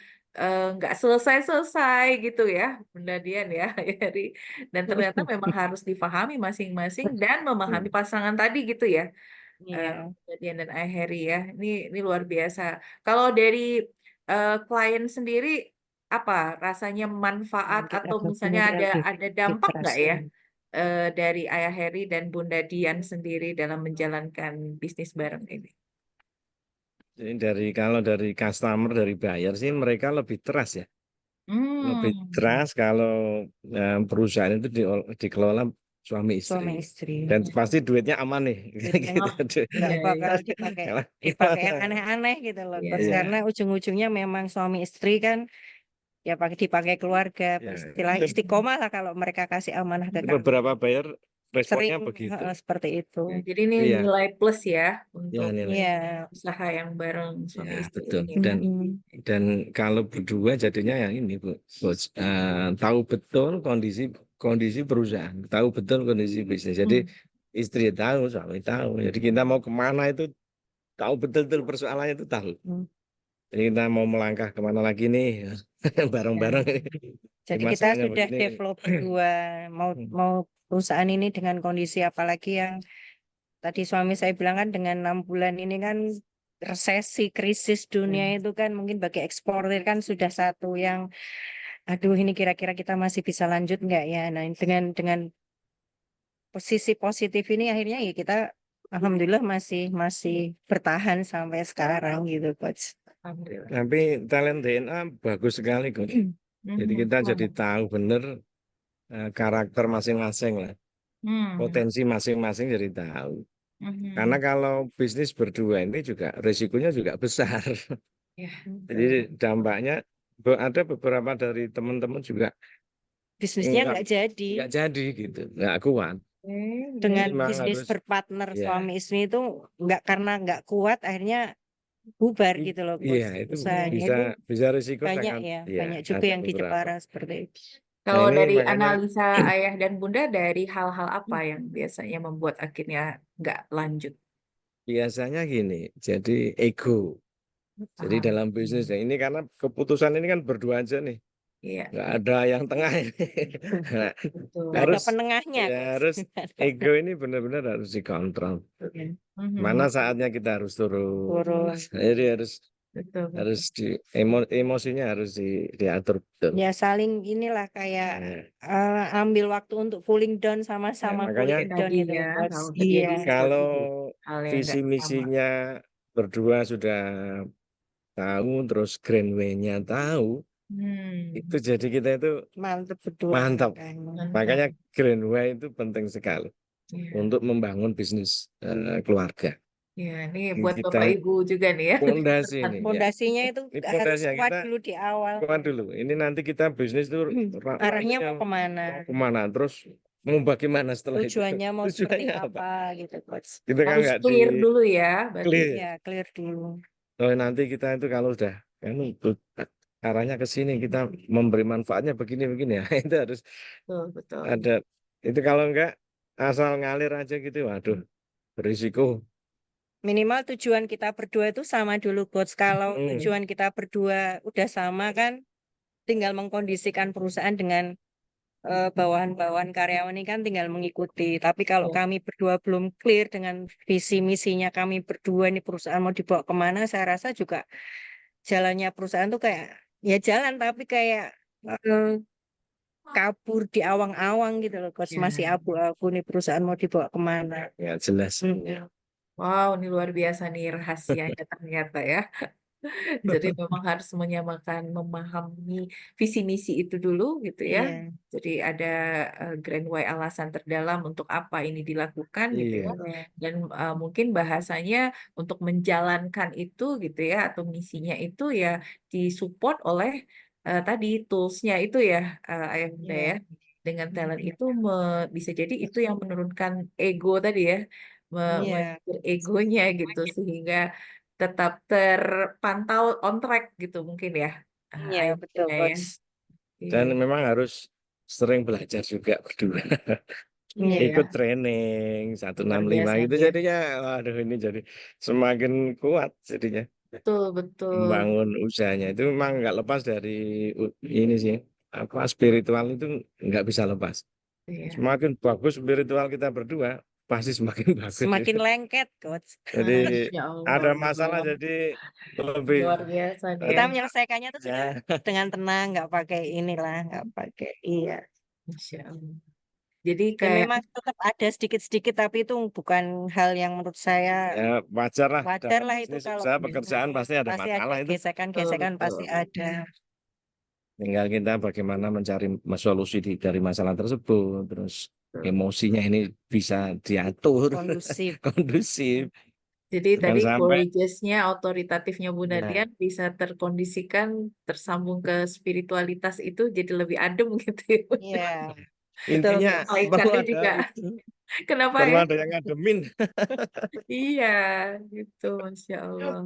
nggak selesai-selesai gitu ya, Bunda Dian ya, Ayah Eri. Dan ternyata memang harus difahami masing-masing dan memahami pasangan tadi gitu ya. Iya. Dian dan Aheri ya. Ini luar biasa. Kalau dari klien sendiri apa rasanya manfaat atau misalnya ada dampak nggak ya dari Ayah Heri dan Bunda Dian sendiri dalam menjalankan bisnis bareng ini? Ini kalau dari customer, dari buyer sih mereka lebih trust ya. Lebih Hmm. trust kalau perusahaan itu dikelola suami Suami istri. istri. Dan pasti duitnya aman nih. Duitnya Gitu. nggak Iya, bakal iya. dipakai Kalau yang aneh-aneh gitu loh, Iya, Coach. Iya. Karena ujung-ujungnya memang suami istri kan ya dipakai keluarga, Ya, istilahnya itu istiqomah lah kalau mereka kasih amanah ke kami. beberapa buyer Sering responnya begitu. seperti itu. Ya, jadi ini Iya, nilai plus ya ya untuk nilai. Iya. usaha yang bareng suami Ya, istri betul. ini. Dan kalau berdua jadinya yang ini, Bu. Coach, tahu betul kondisi perusahaan, tahu betul kondisi bisnis. Jadi istri tahu, suami tahu. Jadi kita mau kemana itu tahu betul-betul persoalannya itu tahu. Jadi kita mau melangkah kemana lagi nih, bareng-bareng. Jadi kita Masalahnya sudah begini. develop berdua mau perusahaan ini dengan kondisi apalagi yang tadi suami saya bilang kan dengan 6 bulan ini kan resesi krisis dunia itu kan mungkin bagi eksportir kan sudah satu yang aduh ini kira-kira kita masih bisa lanjut nggak ya. Nah dengan posisi positif ini akhirnya ya kita alhamdulillah masih bertahan sampai sekarang gitu, Coach. Alhamdulillah. Tapi talent DNA bagus sekali, Coach. Jadi kita jadi tahu benar karakter masing-masing lah. Potensi masing-masing jadi tahu. Karena kalau bisnis berdua ini juga risikonya juga besar. Ya. Jadi dampaknya ada beberapa dari teman-teman juga Bisnisnya nggak jadi. nggak jadi gitu, nggak kuat. Dengan Memang bisnis harus- berpartner ya. suami istri itu nggak karena nggak kuat akhirnya bubar gitu loh, Coach. Iya, itu Usahanya bisa risiko banyak sangat. ya, Iya, banyak juga ada yang beberapa. dijepara seperti itu. Kalau ini dari makanya- analisa ayah dan bunda, dari hal-hal apa yang biasanya membuat akhirnya nggak lanjut? Biasanya gini, jadi ego. Jadi Paham. dalam bisnis ini karena keputusan ini kan berdua aja nih, Iya, nggak ada yang tengah ini. Nah, betul. Nggak ada harus penengahnya, ya, Coach. harus ego ini benar-benar harus dikontrol. Mana saatnya kita harus turun. Jadi Betul. harus emosinya harus diatur betul. Ya saling inilah kayak ambil waktu untuk cooling down sama-sama makanya cooling down tadi gitu, ya, Coach. kalau terjadi Iya. sesuatu Kalau hal yang visi nggak sama. misinya berdua sudah tahu, terus grand way-nya tahu, itu jadi kita itu Mantap berdua. mantap. makanya. Makanya grand way itu penting sekali Iya. untuk membangun bisnis keluarga. Ya, ini buat Kita Bapak Ibu juga nih ya. fondasi ini. Ya. Pondasinya itu Ini harus fondasinya kuat kita dulu di awal. kuat dulu. Ini nanti kita bisnis itu Arahnya mau kemana? terus mau bagaimana setelah Tujuannya itu? mau seperti Tujuannya apa gitu, Coach. Kita kan Harus nggak clear dulu ya, berarti. clear. Ya, clear dulu. Oh, nanti kita itu kalau udah kan arahnya ke sini kita memberi manfaatnya begini-begini ya. Itu harus Betul. ada. Itu kalau enggak asal ngalir aja gitu, waduh, berisiko. Minimal tujuan kita berdua itu sama dulu, Coach. Kalau tujuan kita berdua udah sama kan, tinggal mengkondisikan perusahaan dengan bawahan-bawahan karyawan ini kan tinggal mengikuti. Tapi kalau kami berdua belum clear dengan visi misinya kami berdua ini perusahaan mau dibawa kemana, saya rasa juga jalannya perusahaan tuh kayak ya jalan tapi kayak kabur di awang-awang gitu loh, Coach. Ya. Masih abu-abu nih perusahaan mau dibawa kemana. Ya jelas. Wow, ini luar biasa nih rahasianya ternyata ya. Jadi memang harus menyamakan, memahami visi misi itu dulu gitu ya. Iya. Jadi ada grand why, alasan terdalam untuk apa ini dilakukan gitu ya. Iya. Dan mungkin bahasanya untuk menjalankan itu gitu ya, atau misinya itu ya disupport oleh tadi toolsnya itu ya, Ayah Bunda Iya. ya. Dengan talent itu bisa jadi itu yang menurunkan ego tadi ya, Iya. mengatur egonya gitu sehingga tetap terpantau on track gitu mungkin ya. Iya, Ayah betul, Bunda ya. Coach. Dan Iya. memang harus sering belajar juga berdua. Iya ya. Ikut training 165 biasa itu ya. jadinya waduh ini jadi semakin kuat jadinya Betul. membangun usahanya itu memang nggak lepas dari ini sih apa spiritual itu nggak bisa lepas. Iya. Semakin bagus spiritual kita berdua pasti semakin bagus. Semakin lengket, Coach. Jadi Masya Allah. ada masalah jadi lebih Luar biasa nih Kita ya. menyelesaikannya tuh sudah dengan tenang, nggak pakai inilah, nggak pakai iya. Masya Allah. Jadi Ya kayak memang tetap ada sedikit-sedikit, tapi itu bukan hal yang menurut saya Ya wajar lah wajar dalam lah itu bisnis kalau usaha pekerjaan pasti ada pasti ada masalah itu. betul gesekan-gesekan pasti betul. ada. Tinggal kita bagaimana mencari solusi dari masalah tersebut. Terus Betul. emosinya ini bisa diatur Kondusif. kondusif. Jadi Jangan tadi sampai courageous-nya, otoritatifnya Bu ya, Nadia bisa terkondisikan, tersambung ke spiritualitas itu jadi lebih adem gitu ya. Iya, betul. intinya perlu Malaikat ada juga. itu, Kenapa perlu ya? ada yang ngademin. Iya, gitu, Masya Allah.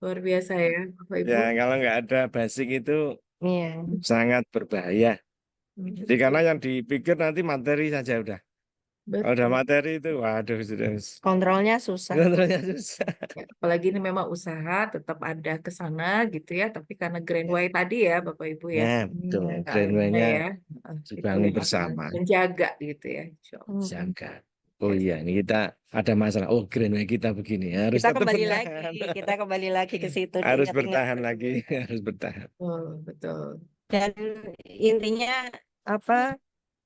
Luar biasa ya, Bapak Ibu. Ya kalau nggak ada basic itu Iya. sangat berbahaya. Jadi Betul, karena yang dipikir nanti materi saja udah. Kalau udah betul. materi itu, waduh sudah Kontrolnya susah. kontrolnya susah. Ya, apalagi ini memang usaha, tetap ada ke sana gitu ya. Tapi karena Grand Ya, Way tadi ya, Bapak Ibu ya, ya betul. Kak Alina Grandway-nya ya, itu dibangun yang akan bersama. menjaga gitu ya, Insya Allah. Jaga. Oh Yes. iya, ini kita ada masalah. Oh, Grandway kita begini. Harus Kita tetap kembali bertahan. lagi, kita kembali lagi ke situ Harus diingat-ingat. bertahan lagi. Harus bertahan. Betul, betul. Dan intinya apa?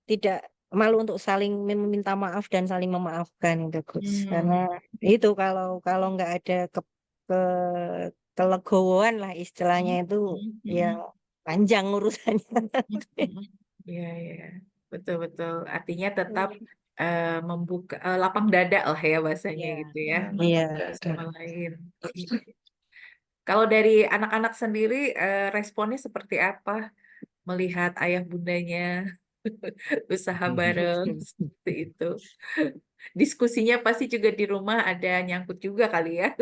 Tidak malu untuk saling meminta maaf dan saling memaafkan itu Gus. Karena itu kalau nggak ada ke kelegowoan lah istilahnya itu ya panjang urusannya. Iya, iya. Betul, betul. Artinya tetap membuka lapang dada lah ya bahasanya Iya, gitu ya. iya. Satu sama lain. Iya. Kalau dari anak-anak sendiri responnya seperti apa melihat ayah bundanya usaha bareng seperti itu? Diskusinya pasti juga di rumah ada nyangkut juga kali ya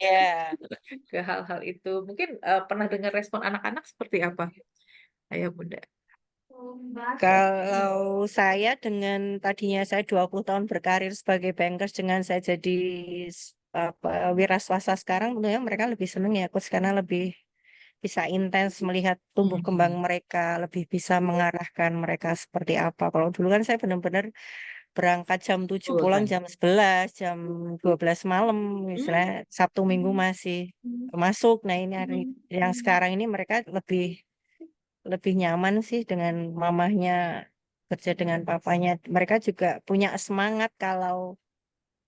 Ya, ke hal-hal itu. Mungkin pernah dengar respon anak-anak seperti apa, ayah bunda? kalau saya dengan tadinya saya 20 tahun berkarir sebagai bankers dengan saya jadi wira swasta sekarang tentunya mereka lebih seneng ya Coach karena lebih bisa intens melihat tumbuh kembang mereka, lebih bisa mengarahkan mereka seperti apa. Kalau dulu kan saya benar-benar berangkat jam 7 Betul pulang kan? jam 11, jam 12 malam, misalnya Sabtu Minggu masih masuk. Nah, ini hari yang sekarang ini mereka lebih nyaman sih dengan mamahnya kerja dengan papanya. Mereka juga punya semangat kalau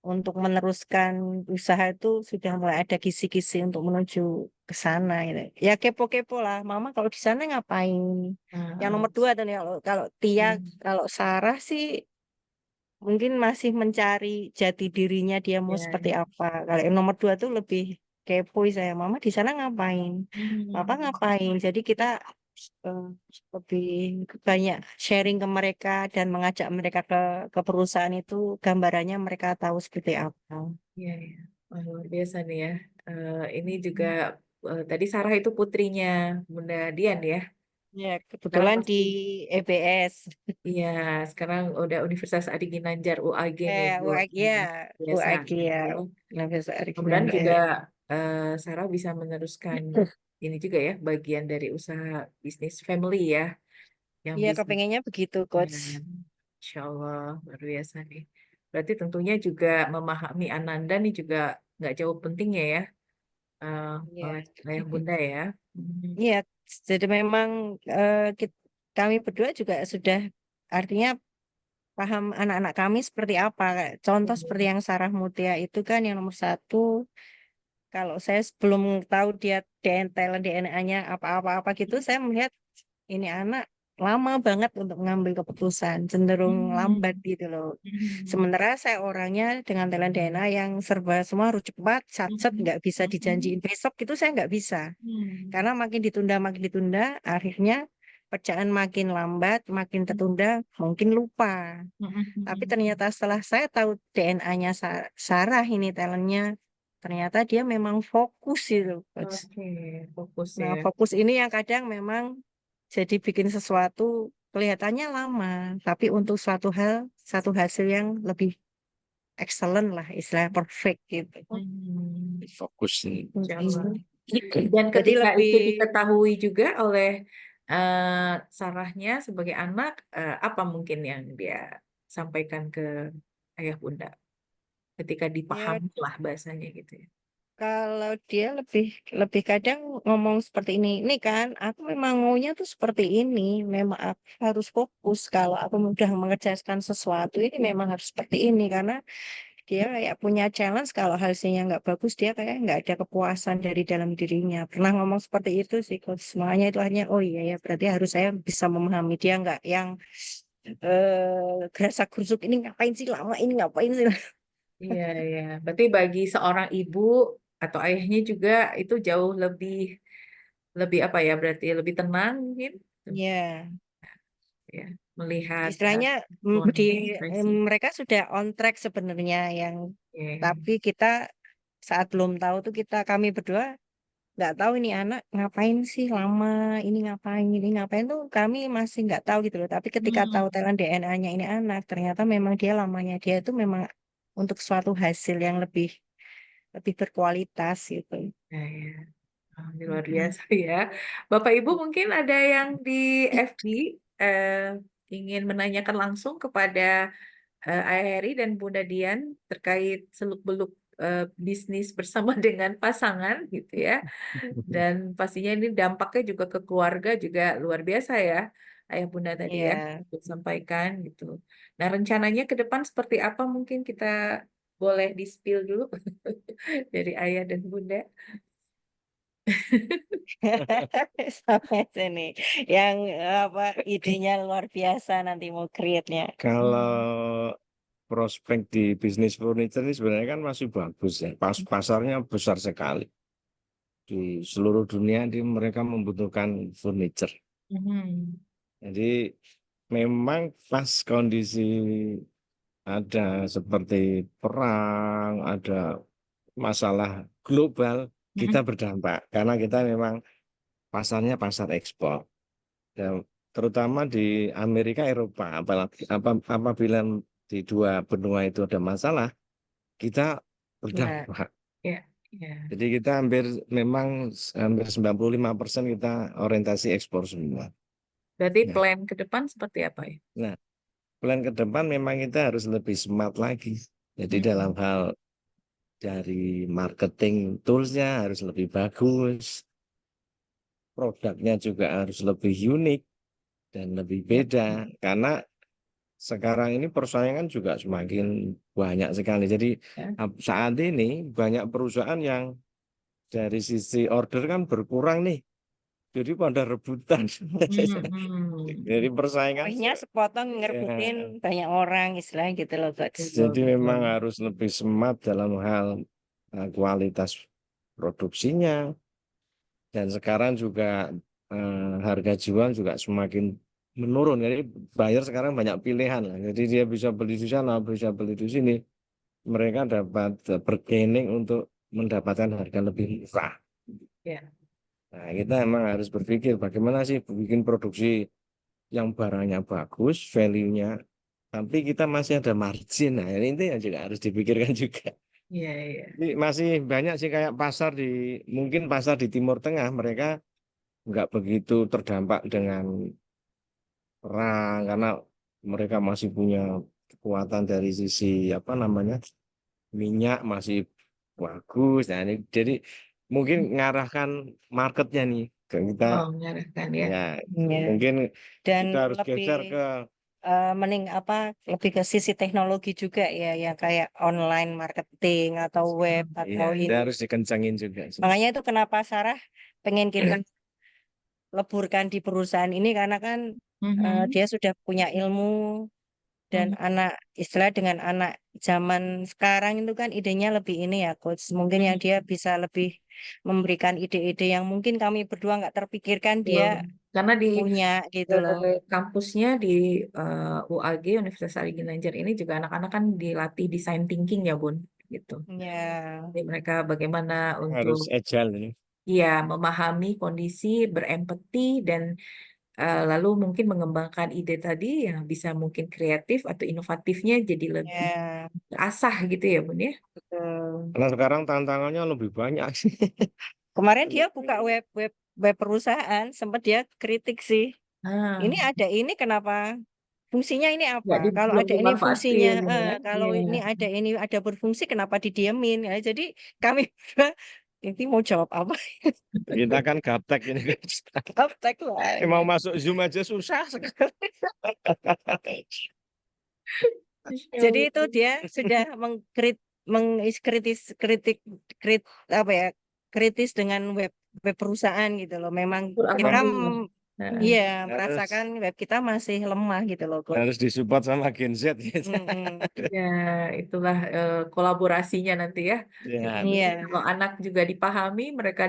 untuk meneruskan usaha itu sudah mulai ada kisi-kisi untuk menuju ke sana gitu. Ya kepo-kepo lah, Mama kalau di sana ngapain? Yang nomor dua tuh nih, kalau Tia, kalau Sarah sih mungkin masih mencari jati dirinya dia mau seperti Ya. apa. Kalau yang nomor dua tuh lebih kepo saya, Mama di sana ngapain? Papa ngapain? Jadi kita eh, lebih banyak sharing ke mereka dan mengajak mereka ke perusahaan itu gambarannya mereka tahu seperti apa. Iya, iya. Wah, luar biasa nih ya. Ini juga tadi Sarah itu putrinya Bunda Dian ya. Ya, Sekarang kebetulan di pasti, EBS. iya, sekarang udah Universitas Adi Ginanjar UAG nih Bu. UAG ya, Biasa. UAG ya. Nafisa Kemudian Arifin. juga Sarah bisa meneruskan ini juga ya, bagian dari usaha bisnis family ya, yang Iya, bisa. kepengennya begitu, Coach. Insya Allah, luar biasa nih. Berarti tentunya juga memahami Ananda nih juga nggak jauh pentingnya ya, eh, Iya. oleh ayah bunda ya. Iya, jadi memang kami berdua juga sudah artinya paham anak-anak kami seperti apa. Kayak contoh seperti yang Sarah Mutia itu kan yang nomor satu. Kalau saya sebelum tahu dia talent DNA-nya apa-apa gitu, saya melihat ini anak lama banget untuk mengambil keputusan, cenderung lambat gitu loh. Sementara saya orangnya dengan talent DNA yang serba semua harus cepat, satset, nggak bisa dijanjiin besok gitu saya nggak bisa. Karena makin ditunda, akhirnya pekerjaan makin lambat, makin tertunda, mungkin lupa. Tapi ternyata setelah saya tahu DNA-nya Sarah ini talentnya, ternyata dia memang fokus gitu. Coach. Oke, fokus Nah, ya. fokus ini yang kadang memang jadi bikin sesuatu kelihatannya lama, tapi untuk satu hasil yang lebih excellent lah, istilah perfect gitu. Fokus nih. Insya Allah. Dan Jadi ketika lebih itu diketahui juga oleh Sarahnya sebagai anak, apa mungkin yang dia sampaikan ke ayah bunda ketika ya dipahami lah bahasanya gitu ya. Kalau dia lebih lebih kadang ngomong seperti ini kan aku memang maunya tuh seperti ini, memang aku harus fokus kalau aku udah mengerjakan sesuatu ini memang harus seperti ini karena dia kayak punya challenge kalau hasilnya nggak bagus dia kayak nggak ada kepuasan dari dalam dirinya. Pernah ngomong seperti itu sih, coach. Semuanya itu hanya oh iya ya berarti harus saya bisa memahami dia nggak yang gerasa gerusuk ini ngapain sih lama ini ngapain sih. Iya, iya. Berarti bagi seorang ibu atau ayahnya juga itu jauh lebih lebih apa ya? Berarti lebih tenang mungkin, Ya, ya, melihat istilahnya konsekuensi. mereka sudah on track sebenarnya yang Oke. tapi kita saat belum tahu tuh kami berdua nggak tahu ini anak ngapain sih lama ini ngapain tuh kami masih nggak tahu gitu loh tapi ketika tahu Hmm. talent DNA-nya ini anak ternyata memang dia lamanya dia itu memang untuk suatu hasil yang lebih lebih berkualitas gitu. Ya, ya. Oh, ini luar Mm-mm. biasa ya. Bapak Ibu mungkin ada yang di FB ingin menanyakan langsung kepada Ayah Heri dan Bunda Dian terkait seluk-beluk bisnis bersama dengan pasangan gitu ya. Dan pastinya ini dampaknya juga ke keluarga juga luar biasa ya. Ayah Bunda tadi ya Iya. untuk sampaikan gitu. Nah, rencananya ke depan seperti apa mungkin kita boleh di-spill dulu dari Ayah dan Bunda. Sampai sini yang apa idenya luar biasa nanti mau create-nya. Kalau prospek di bisnis furniture ini sebenarnya kan masih bagus ya. Pasarnya besar sekali. Di seluruh dunia mereka membutuhkan furniture. Mhm. Jadi memang pas kondisi ada seperti perang, ada masalah global, kita Mhm. berdampak karena kita memang pasarnya pasar ekspor. Dan terutama di Amerika, Eropa, apabila di dua benua itu ada masalah, kita Ya. berdampak. Ya, ya. Jadi kita hampir 95% kita orientasi ekspor semua. Berarti Nah, plan ke depan seperti apa ya? nah, plan ke depan memang kita harus lebih smart lagi. Jadi dalam Mhm. hal dari marketing toolsnya harus lebih bagus, produknya juga harus lebih unik dan lebih Ya, beda. Karena sekarang ini persaingan juga semakin banyak sekali. Jadi ya. saat ini banyak perusahaan yang dari sisi order kan berkurang nih. Jadi pada rebutan. Mhm. Jadi persaingan Poinnya sepotong ya, ngerebutin banyak orang istilahnya gitu loh coach. Betul, jadi betul. memang harus lebih smart dalam hal kualitas produksinya dan sekarang juga harga jual juga semakin menurun. Jadi buyer sekarang banyak pilihan lah. Jadi dia bisa beli di sana, bisa beli di sini. Mereka dapat bargaining untuk mendapatkan harga lebih murah. Ya. Nah, kita emang harus berpikir bagaimana sih bikin produksi yang barangnya bagus, value-nya, tapi kita masih ada margin. Nah, ini yang juga harus dipikirkan juga. Iya, iya. Jadi masih banyak sih kayak mungkin pasar di Timur Tengah, mereka nggak begitu terdampak dengan perang, karena mereka masih punya kekuatan dari sisi, apa namanya, minyak masih bagus. Nah, ini jadi mungkin ngarahkan marketnya nih ke kita. Oh, mengarahkan ya. Ya, Ya. mungkin Dan kita harus lebih geser ke mending apa lebih ke sisi teknologi juga ya ya kayak online marketing atau web iya, atau kita ini. harus dikencangin juga sih. Makanya itu kenapa Sarah pengen kita leburkan di perusahaan ini karena kan Mhm. dia sudah punya ilmu dan Mhm. anak istilah dengan anak zaman sekarang itu kan idenya lebih ini ya coach mungkin yang dia Mhm. bisa lebih memberikan ide-ide yang mungkin kami berdua nggak terpikirkan Betul. dia Karena di punya gitu loh. kampusnya di UAG Universitas Ari Ginanjar ini juga anak-anak kan dilatih design thinking ya, Bun, gitu. Ya, Jadi mereka bagaimana untuk Harus agile ini. ya memahami kondisi, berempati dan lalu mungkin mengembangkan ide tadi yang bisa mungkin kreatif atau inovatifnya jadi lebih ya, terasah gitu ya, Bun ya. betul. Karena sekarang tantangannya lebih banyak sih. Kemarin dia buka web perusahaan, sempat dia kritik sih. Ini Ah, ada ini kenapa fungsinya ini Nggak apa? Kalau belum ada ini fungsinya, dimanfaatin ya. kalau Iya. ini ada berfungsi, kenapa didiemin? Ya, jadi kami berdua, ini mau jawab apa? Kita kan gaptek ini. Gaptek lah. Mau masuk Zoom aja susah sekali. Masya Jadi itu Allah. dia sudah apa ya, kritis dengan web web perusahaan gitu loh. Memang Betul, kita alhamdulillah. Nah, iya Harus merasakan web kita masih lemah gitu loh, Coach. harus disupport sama Gen Z gitu. Mm-mm. ya itulah kolaborasinya nanti ya. Ya, Iya, Kalau anak juga dipahami, mereka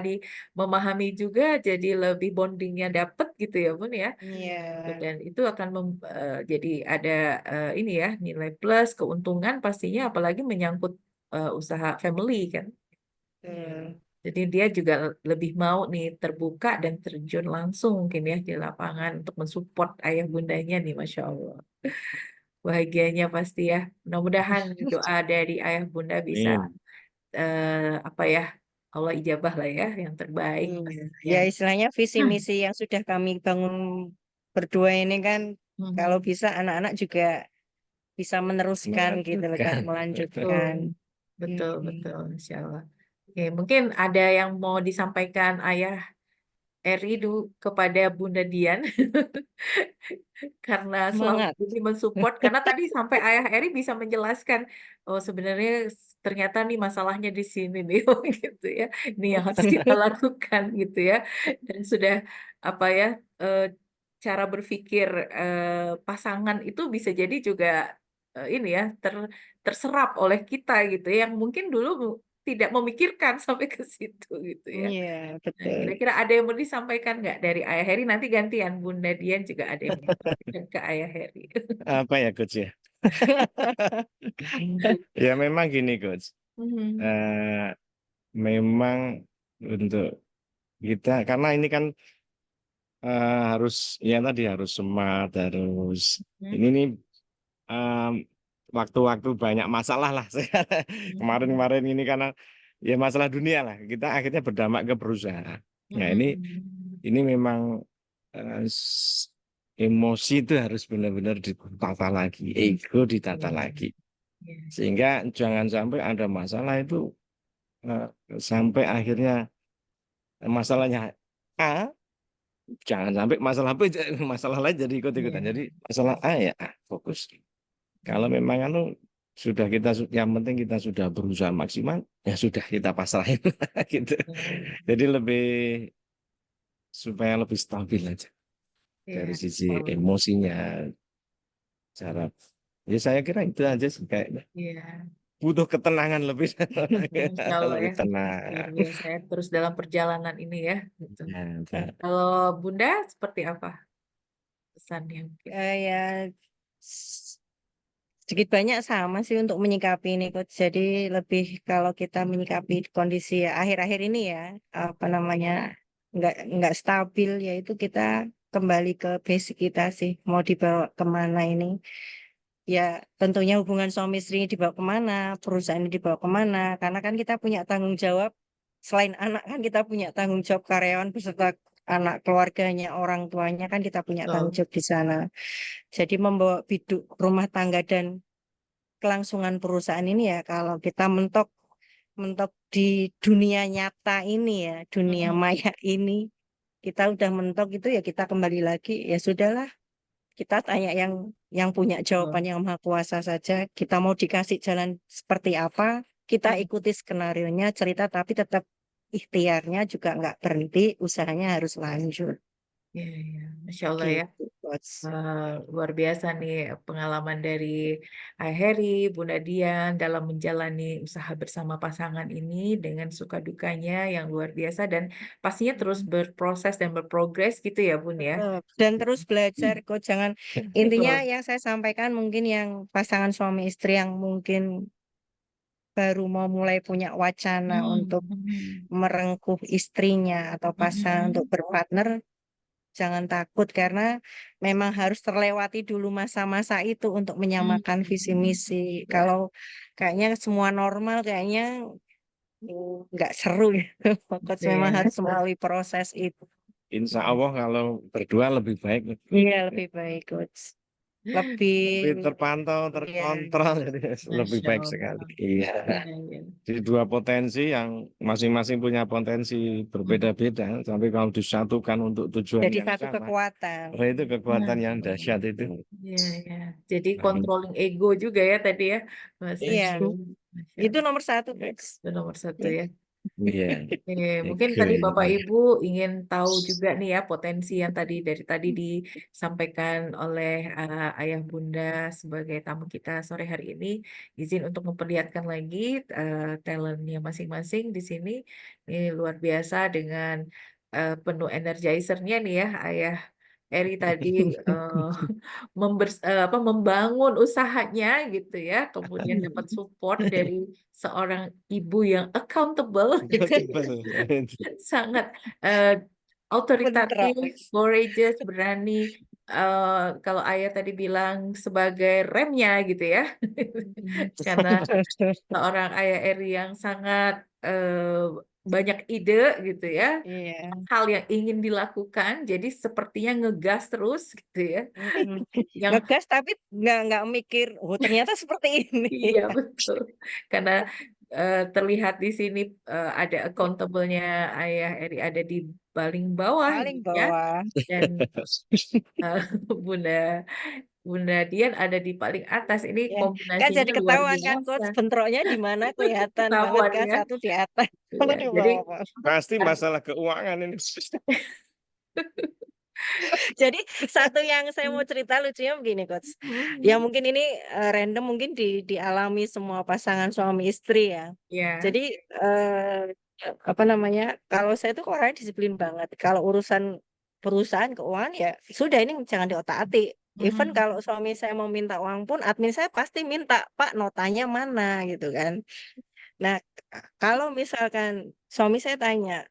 memahami juga, jadi lebih bondingnya dapet gitu ya Bun ya. iya. Dan itu akan jadi ada ini ya nilai plus keuntungan pastinya, apalagi menyangkut usaha family kan. Betul. Jadi dia juga lebih mau nih terbuka dan terjun langsung mungkin ya di lapangan untuk mensupport ayah bundanya nih, Masya Allah. Bahagianya pasti ya. Mudah-mudahan doa dari ayah bunda bisa amin. apa ya, Allah ijabah lah ya, yang terbaik Iya. Ya yang istilahnya visi misi yang sudah kami bangun berdua ini kan, kalau Mhm. bisa anak-anak juga bisa meneruskan gitu loh kan, Betul, melanjutkan. betul, Mm-mm. betul, Insya Allah. Oke, mungkin ada yang mau disampaikan Ayah Eri kepada Bunda Dian karena selama Semangat. ini mensupport, karena tadi sampai Ayah Eri bisa menjelaskan, oh sebenarnya ternyata nih masalahnya di sini nih, oh, gitu ya, ini yang harus kita lakukan gitu ya, dan sudah apa ya, eh, cara berpikir pasangan itu bisa jadi juga ini ya terserap oleh kita gitu ya, yang mungkin dulu tidak memikirkan sampai ke situ gitu ya. Iya, Nah, betul. kira-kira ada yang mau disampaikan nggak dari Ayah Heri? Nanti gantian Bunda Dian juga ada yang mau disampaikan ke Ayah Heri. Apa ya Coach ya? Ya memang gini Coach. Mhm. Eh, memang untuk kita karena ini kan harus ya tadi harus smart, harus Mhm. ini nih em, waktu-waktu banyak masalah lah. Kemarin-kemarin ini karena ya masalah dunia lah. Kita akhirnya berdampak ke perusahaan. Nah Mhm. ini memang eh, s- emosi itu harus benar-benar ditata lagi, ego ditata Iya, lagi. iya. Sehingga jangan sampai ada masalah itu eh, sampai akhirnya masalahnya A, jangan sampai masalah B, masalah lain jadi ikut-ikutan. Iya. Jadi masalah A ya A, fokus. Kalau memang sudah yang penting kita sudah berusaha maksimal, ya sudah kita pasrahin gitu. Jadi lebih supaya lebih stabil aja Iya. dari sisi Oh, emosinya, cara. Ya saya kira itu aja sih kayak iya. butuh ketenangan lebih Insya Allah lebih ya. Luar tenang. biasa ya. Terus dalam perjalanan ini ya. Gitu. Ya, Kalau Bunda seperti apa pesannya mungkin? Ya sedikit banyak sama sih untuk menyikapi ini, Coach. Jadi lebih kalau kita menyikapi kondisi ya, akhir-akhir ini ya, apa namanya, nggak stabil, yaitu kita kembali ke basic kita sih. Mau dibawa kemana ini? Ya tentunya hubungan suami istri ini dibawa kemana, perusahaan ini dibawa kemana. Karena kan kita punya tanggung jawab, selain anak kan kita punya tanggung jawab karyawan beserta anak keluarganya, orang tuanya kan kita punya tanggung Betul. jawab di sana. Jadi membawa biduk rumah tangga dan kelangsungan perusahaan ini ya kalau kita mentok mentok di dunia nyata ini ya, dunia Mhm. maya ini, kita udah mentok itu ya kita kembali lagi ya sudahlah, kita tanya yang punya Betul. jawaban yang maha kuasa saja. Kita mau dikasih jalan seperti apa, kita Mhm. ikuti skenarionya cerita tapi tetap ikhtiarnya juga nggak berhenti, usahanya harus lanjut Iya, iya. Masya Allah ya. gitu, Coach. Luar biasa nih pengalaman dari Ayah Heri, Bunda Dian dalam menjalani usaha bersama pasangan ini dengan suka dukanya yang luar biasa, dan pastinya terus berproses dan berprogres gitu ya Bun ya. Betul. Dan terus belajar kok jangan intinya Betul. yang saya sampaikan mungkin yang pasangan suami istri yang mungkin baru mau mulai punya wacana untuk Mhm. merengkuh istrinya atau pasangan untuk Mhm. berpartner, jangan takut karena memang harus terlewati dulu masa-masa itu untuk menyamakan visi Mhm. misi. Ya, Kalau kayaknya semua normal kayaknya nggak seru ya. Coach memang ya. harus melalui proses itu. insya Allah kalau berdua lebih baik. Iya lebih baik, Coach. lebih lebih terpantau, iya, terkontrol, jadi lebih Masya baik Allah. sekali. Iya. Iya, iya. Jadi dua potensi yang masing-masing punya potensi berbeda-beda, tapi kalau disatukan untuk tujuan jadi yang satu sama, kekuatan. wah, itu kekuatan yang Nah, dahsyat itu. iya, iya. Jadi Nah, controlling ego juga ya tadi ya, Mas Iya, Eko. Masya itu Allah. nomor satu, Guys. Itu nomor satu ya. iya, Mungkin ego tadi ini. Bapak Ibu ingin tahu juga nih ya potensi yang dari tadi disampaikan oleh Ayah Bunda sebagai tamu kita sore hari ini. Izin untuk memperlihatkan lagi talentnya masing-masing di sini. Ini luar biasa dengan penuh energizernya nih ya Ayah Eri tadi membangun usahanya gitu ya, kemudian dapat support dari seorang ibu yang accountable, gitu. Sangat Bentrok. autoritatif, courageous, berani. Kalau Ayah tadi bilang sebagai remnya gitu ya, karena seorang Ayah Eri yang sangat banyak ide gitu ya, Iya. hal yang ingin dilakukan, jadi sepertinya ngegas terus gitu ya. Yang Ngegas tapi nggak mikir, oh ternyata seperti ini. iya betul, karena terlihat di sini ada accountable-nya Ayah Eri ada di paling bawah Paling gitu ya, bawah. dan eh, Bunda Bunda Dian ada di paling atas. Ini Ya, kan kombinasinya jadi luar ketahuan kan biasa. Coach, bentroknya di mana kelihatan banget Ketahuan kan, ya. satu di atas, Iya, satu di jadi bawah. Pasti masalah keuangan ini. Jadi satu yang saya mau cerita lucunya begini, Coach. Ya mungkin ini random, mungkin dialami semua pasangan suami istri ya. ya. Jadi apa namanya? Kalau saya tuh orangnya disiplin banget. Kalau urusan perusahaan keuangan ya sudah, ini jangan diotak-atik. Even kalau suami saya mau minta uang pun, admin saya pasti minta, Pak, notanya mana gitu kan. Nah, kalau misalkan suami saya tanya,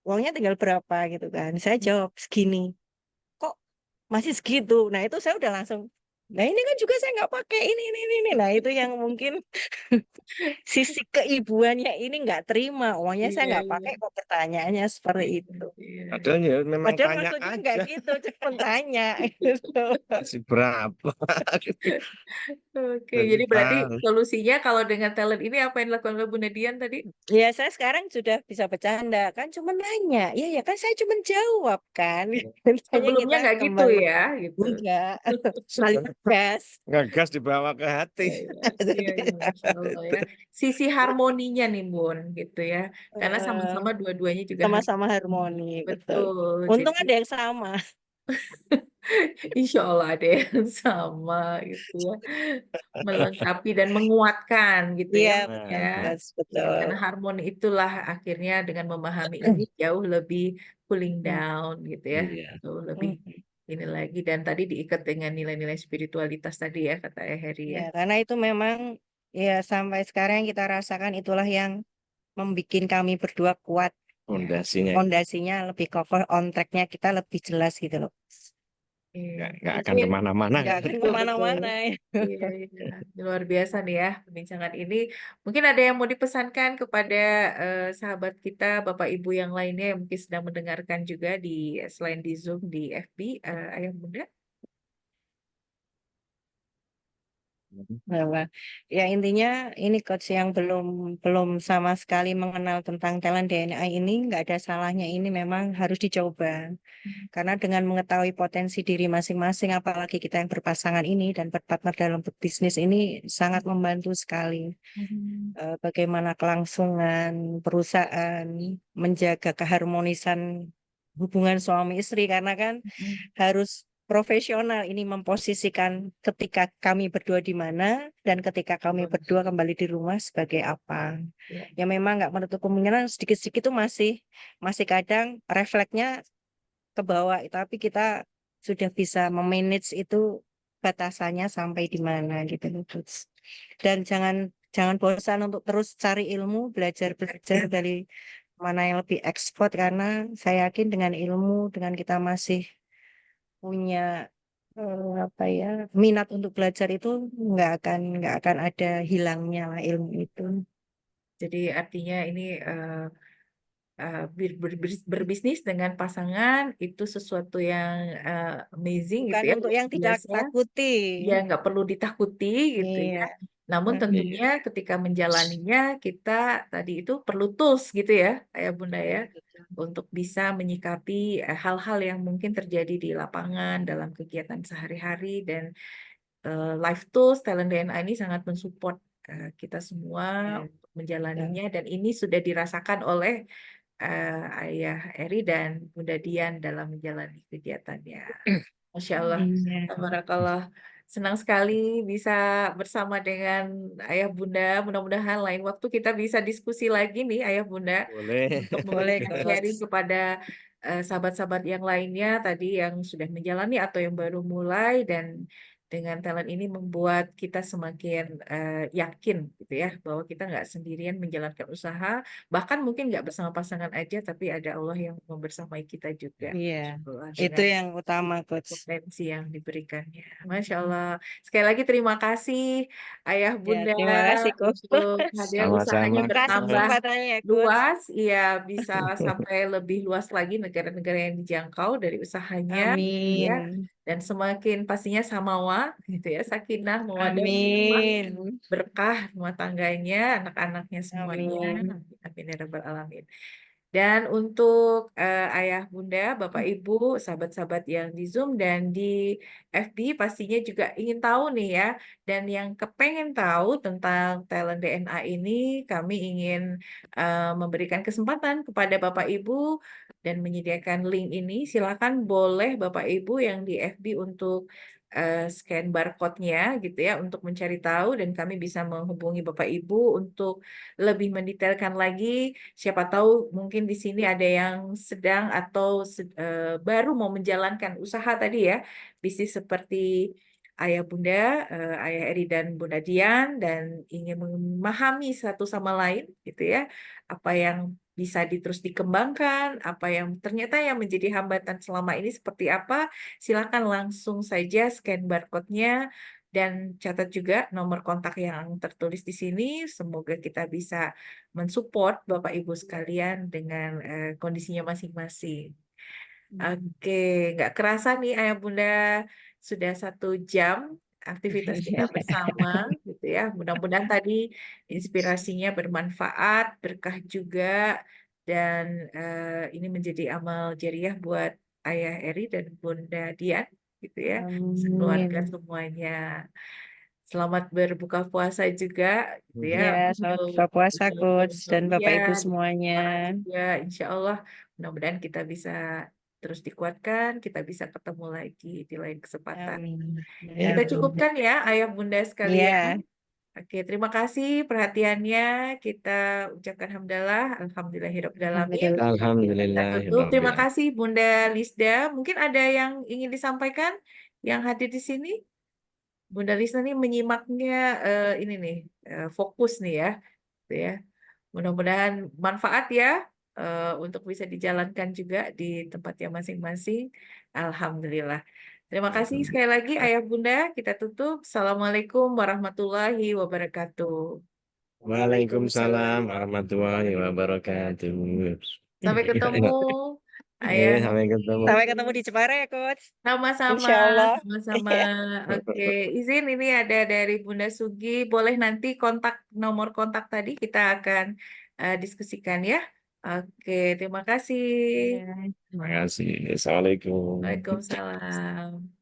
uangnya tinggal berapa gitu kan, saya jawab segini. Kok masih segitu? Nah, itu saya udah langsung, nah ini kan juga saya nggak pakai ini. Nah, itu yang mungkin sisi keibuannya ini nggak terima. Uangnya saya Iya, nggak iya. pakai, kok pertanyaannya seperti itu. Iya. Padahal ya memang Padahal tanya maksudnya aja nggak gitu, cuma tanya gitu. masih berapa. Oke, Jadi jadi berarti tahu. solusinya kalau dengan talent ini apa yang dilakukan oleh Bu Nadian tadi? Ya, saya sekarang sudah bisa bercanda kan, cuma nanya. Iya ya kan, saya cuma jawab kan. Hanya Sebelumnya kita nggak gitu kembali. ya, gitu. Enggak, saling gas. Ngegas dibawa ke hati. Iya, iya, Masya Allah ya. Sisi harmoninya nih, Bun, gitu ya. Karena sama-sama dua-duanya juga harus Sama-sama harmoni, betul. betul. Untung Jadi ada yang sama. insya Allah ada yang sama gitu ya. Melengkapi dan menguatkan gitu ya. Iya, Bun, Nah, ya. betul, Ya, betul. karena harmoni itulah akhirnya dengan memahami ini jauh lebih cooling down gitu ya. iya. Jauh lebih ini lagi dan tadi diikat dengan nilai-nilai spiritualitas tadi ya kata Heri ya. Ya, karena itu memang ya sampai sekarang yang kita rasakan itulah yang membuat kami berdua kuat. Fondasinya Fondasinya lebih cover, on track-nya kita lebih jelas gitu loh. Iya. nggak akan Mungkin kemana-mana. Nggak akan betul, kemana-mana. Iya, iya. Luar biasa nih ya perbincangan ini. Mungkin ada yang mau dipesankan kepada sahabat kita, Bapak Ibu yang lainnya yang mungkin sedang mendengarkan juga di selain di Zoom di FB, Ayah Bunda. Bahwa ya intinya ini coach yang belum belum sama sekali mengenal tentang talent DNA ini, nggak ada salahnya, ini memang harus dicoba. Karena dengan mengetahui potensi diri masing-masing, apalagi kita yang berpasangan ini dan berpartner dalam berbisnis ini sangat membantu sekali. Bagaimana kelangsungan perusahaan, menjaga keharmonisan hubungan suami istri, karena kan harus profesional ini memposisikan ketika kami berdua di mana dan ketika kami berdua kembali di rumah sebagai apa. Ya. Ya memang nggak menutup kemungkinan sedikit-sedikit itu masih kadang refleksnya ke bawah, tapi kita sudah bisa memanage itu batasannya sampai di mana gitu loh, Coach. Dan jangan bosan untuk terus cari ilmu, belajar dari mana yang lebih ekspor, karena saya yakin dengan ilmu, dengan kita masih punya apa ya, minat untuk belajar itu nggak akan ada hilangnya lah ilmu itu. Jadi artinya ini berbisnis dengan pasangan itu sesuatu yang amazing Bukan gitu ya, untuk luar yang tidak biasa. takuti. Ya nggak perlu ditakuti gitu ya. Iya. Namun Iya. tentunya ketika menjalaninya kita tadi itu perlu tools gitu ya, Ayah Bunda ya, untuk bisa menyikapi hal-hal yang mungkin terjadi di lapangan dalam kegiatan sehari-hari dan Life Tools Talent DNA ini sangat mensupport kita semua Ya, untuk menjalaninya dan ini sudah dirasakan oleh Ayah Eri dan Bunda Dian dalam menjalani kegiatannya. Masya Allah, Iya. tabarakallah. Senang sekali bisa bersama dengan Ayah Bunda. Mudah-mudahan lain waktu kita bisa diskusi lagi nih Ayah Bunda Boleh. untuk Boleh, memberikan Coach. sharing kepada sahabat-sahabat yang lainnya tadi yang sudah menjalani atau yang baru mulai dan dengan talent ini membuat kita semakin yakin gitu ya bahwa kita nggak sendirian menjalankan usaha, bahkan mungkin nggak bersama pasangan aja tapi ada Allah yang membersamai kita juga. Iya, Allah, itu dengan yang utama, Coach. potensi yang diberikannya. Masya Allah. Sekali lagi terima kasih Ayah Ya, Bunda terima kasih, Coach. untuk hadir usahanya Sama-sama. Terima kasih bertambah kesempatannya, ya, Coach. luas. Iya, bisa sampai lebih luas lagi negara-negara yang dijangkau dari usahanya. Gitu ya. Amin. Dan semakin pastinya samawa gitu ya, sakinah, mawaddah, warahmah, Amin. berkah rumah tangganya, anak-anaknya semuanya. Amin. Amin, amin ya rabbal alamin. Dan untuk Ayah Bunda, Bapak Ibu, sahabat-sahabat yang di Zoom dan di FB pastinya juga ingin tahu nih ya. Dan yang kepengen tahu tentang talent DNA ini, kami ingin memberikan kesempatan kepada Bapak Ibu dan menyediakan link ini. Silakan boleh Bapak Ibu yang di FB untuk scan barcode-nya gitu ya untuk mencari tahu dan kami bisa menghubungi Bapak Ibu untuk lebih mendetailkan lagi. Siapa tahu mungkin di sini ada yang sedang atau baru mau menjalankan usaha tadi ya, bisnis seperti Ayah Bunda, Ayah Eri dan Bunda Dian dan ingin memahami satu sama lain gitu ya, apa yang bisa terus dikembangkan, apa yang ternyata yang menjadi hambatan selama ini seperti apa, silakan langsung saja scan barcode-nya dan catat juga nomor kontak yang tertulis di sini. Semoga kita bisa mensupport Bapak Ibu sekalian dengan kondisinya masing-masing. Oke, nggak kerasa nih Ayah Bunda sudah 1 jam aktivitas kita bersama, gitu ya. Mudah-mudahan tadi inspirasinya bermanfaat, berkah juga, dan ini menjadi amal jariah buat Ayah Eri dan Bunda Dian, gitu ya, keluarga Amin. semuanya. Selamat berbuka puasa juga, gitu ya, Ya, selamat untuk buka puasa, Coach, dan Bapak Ibu ya, semuanya. semangat juga, insya Allah. Mudah-mudahan kita bisa terus dikuatkan, kita bisa ketemu lagi di lain kesempatan. Amin. Kita Amin. cukupkan ya, Ayah Bunda Ya, sekalian. Oke, terima kasih perhatiannya. Kita ucapkan hamdalah, alhamdulillahirobbilalamin. Kita Alhamdulillah. tutup. Terima kasih Bunda Lisda. Mungkin ada yang ingin disampaikan yang hadir di sini? Bunda Lisda nih menyimaknya ini nih fokus nih ya, gitu ya. Mudah-mudahan manfaat ya untuk bisa dijalankan juga di tempatnya masing-masing. Alhamdulillah. Terima kasih sekali lagi Ayah Bunda. Kita tutup. Assalamualaikum warahmatullahi wabarakatuh. Waalaikumsalam warahmatullahi wabarakatuh. Sampai ketemu Ayah. Sampai ketemu. sampai ketemu di Jepara ya, Coach. Sama-sama, Insya Allah. sama-sama. Oke, izin ini ada dari Bunda Sugi. Boleh nanti nomor kontak tadi kita akan diskusikan ya. Oke, terima kasih. Ya. Terima kasih. Assalamualaikum. Waalaikumsalam.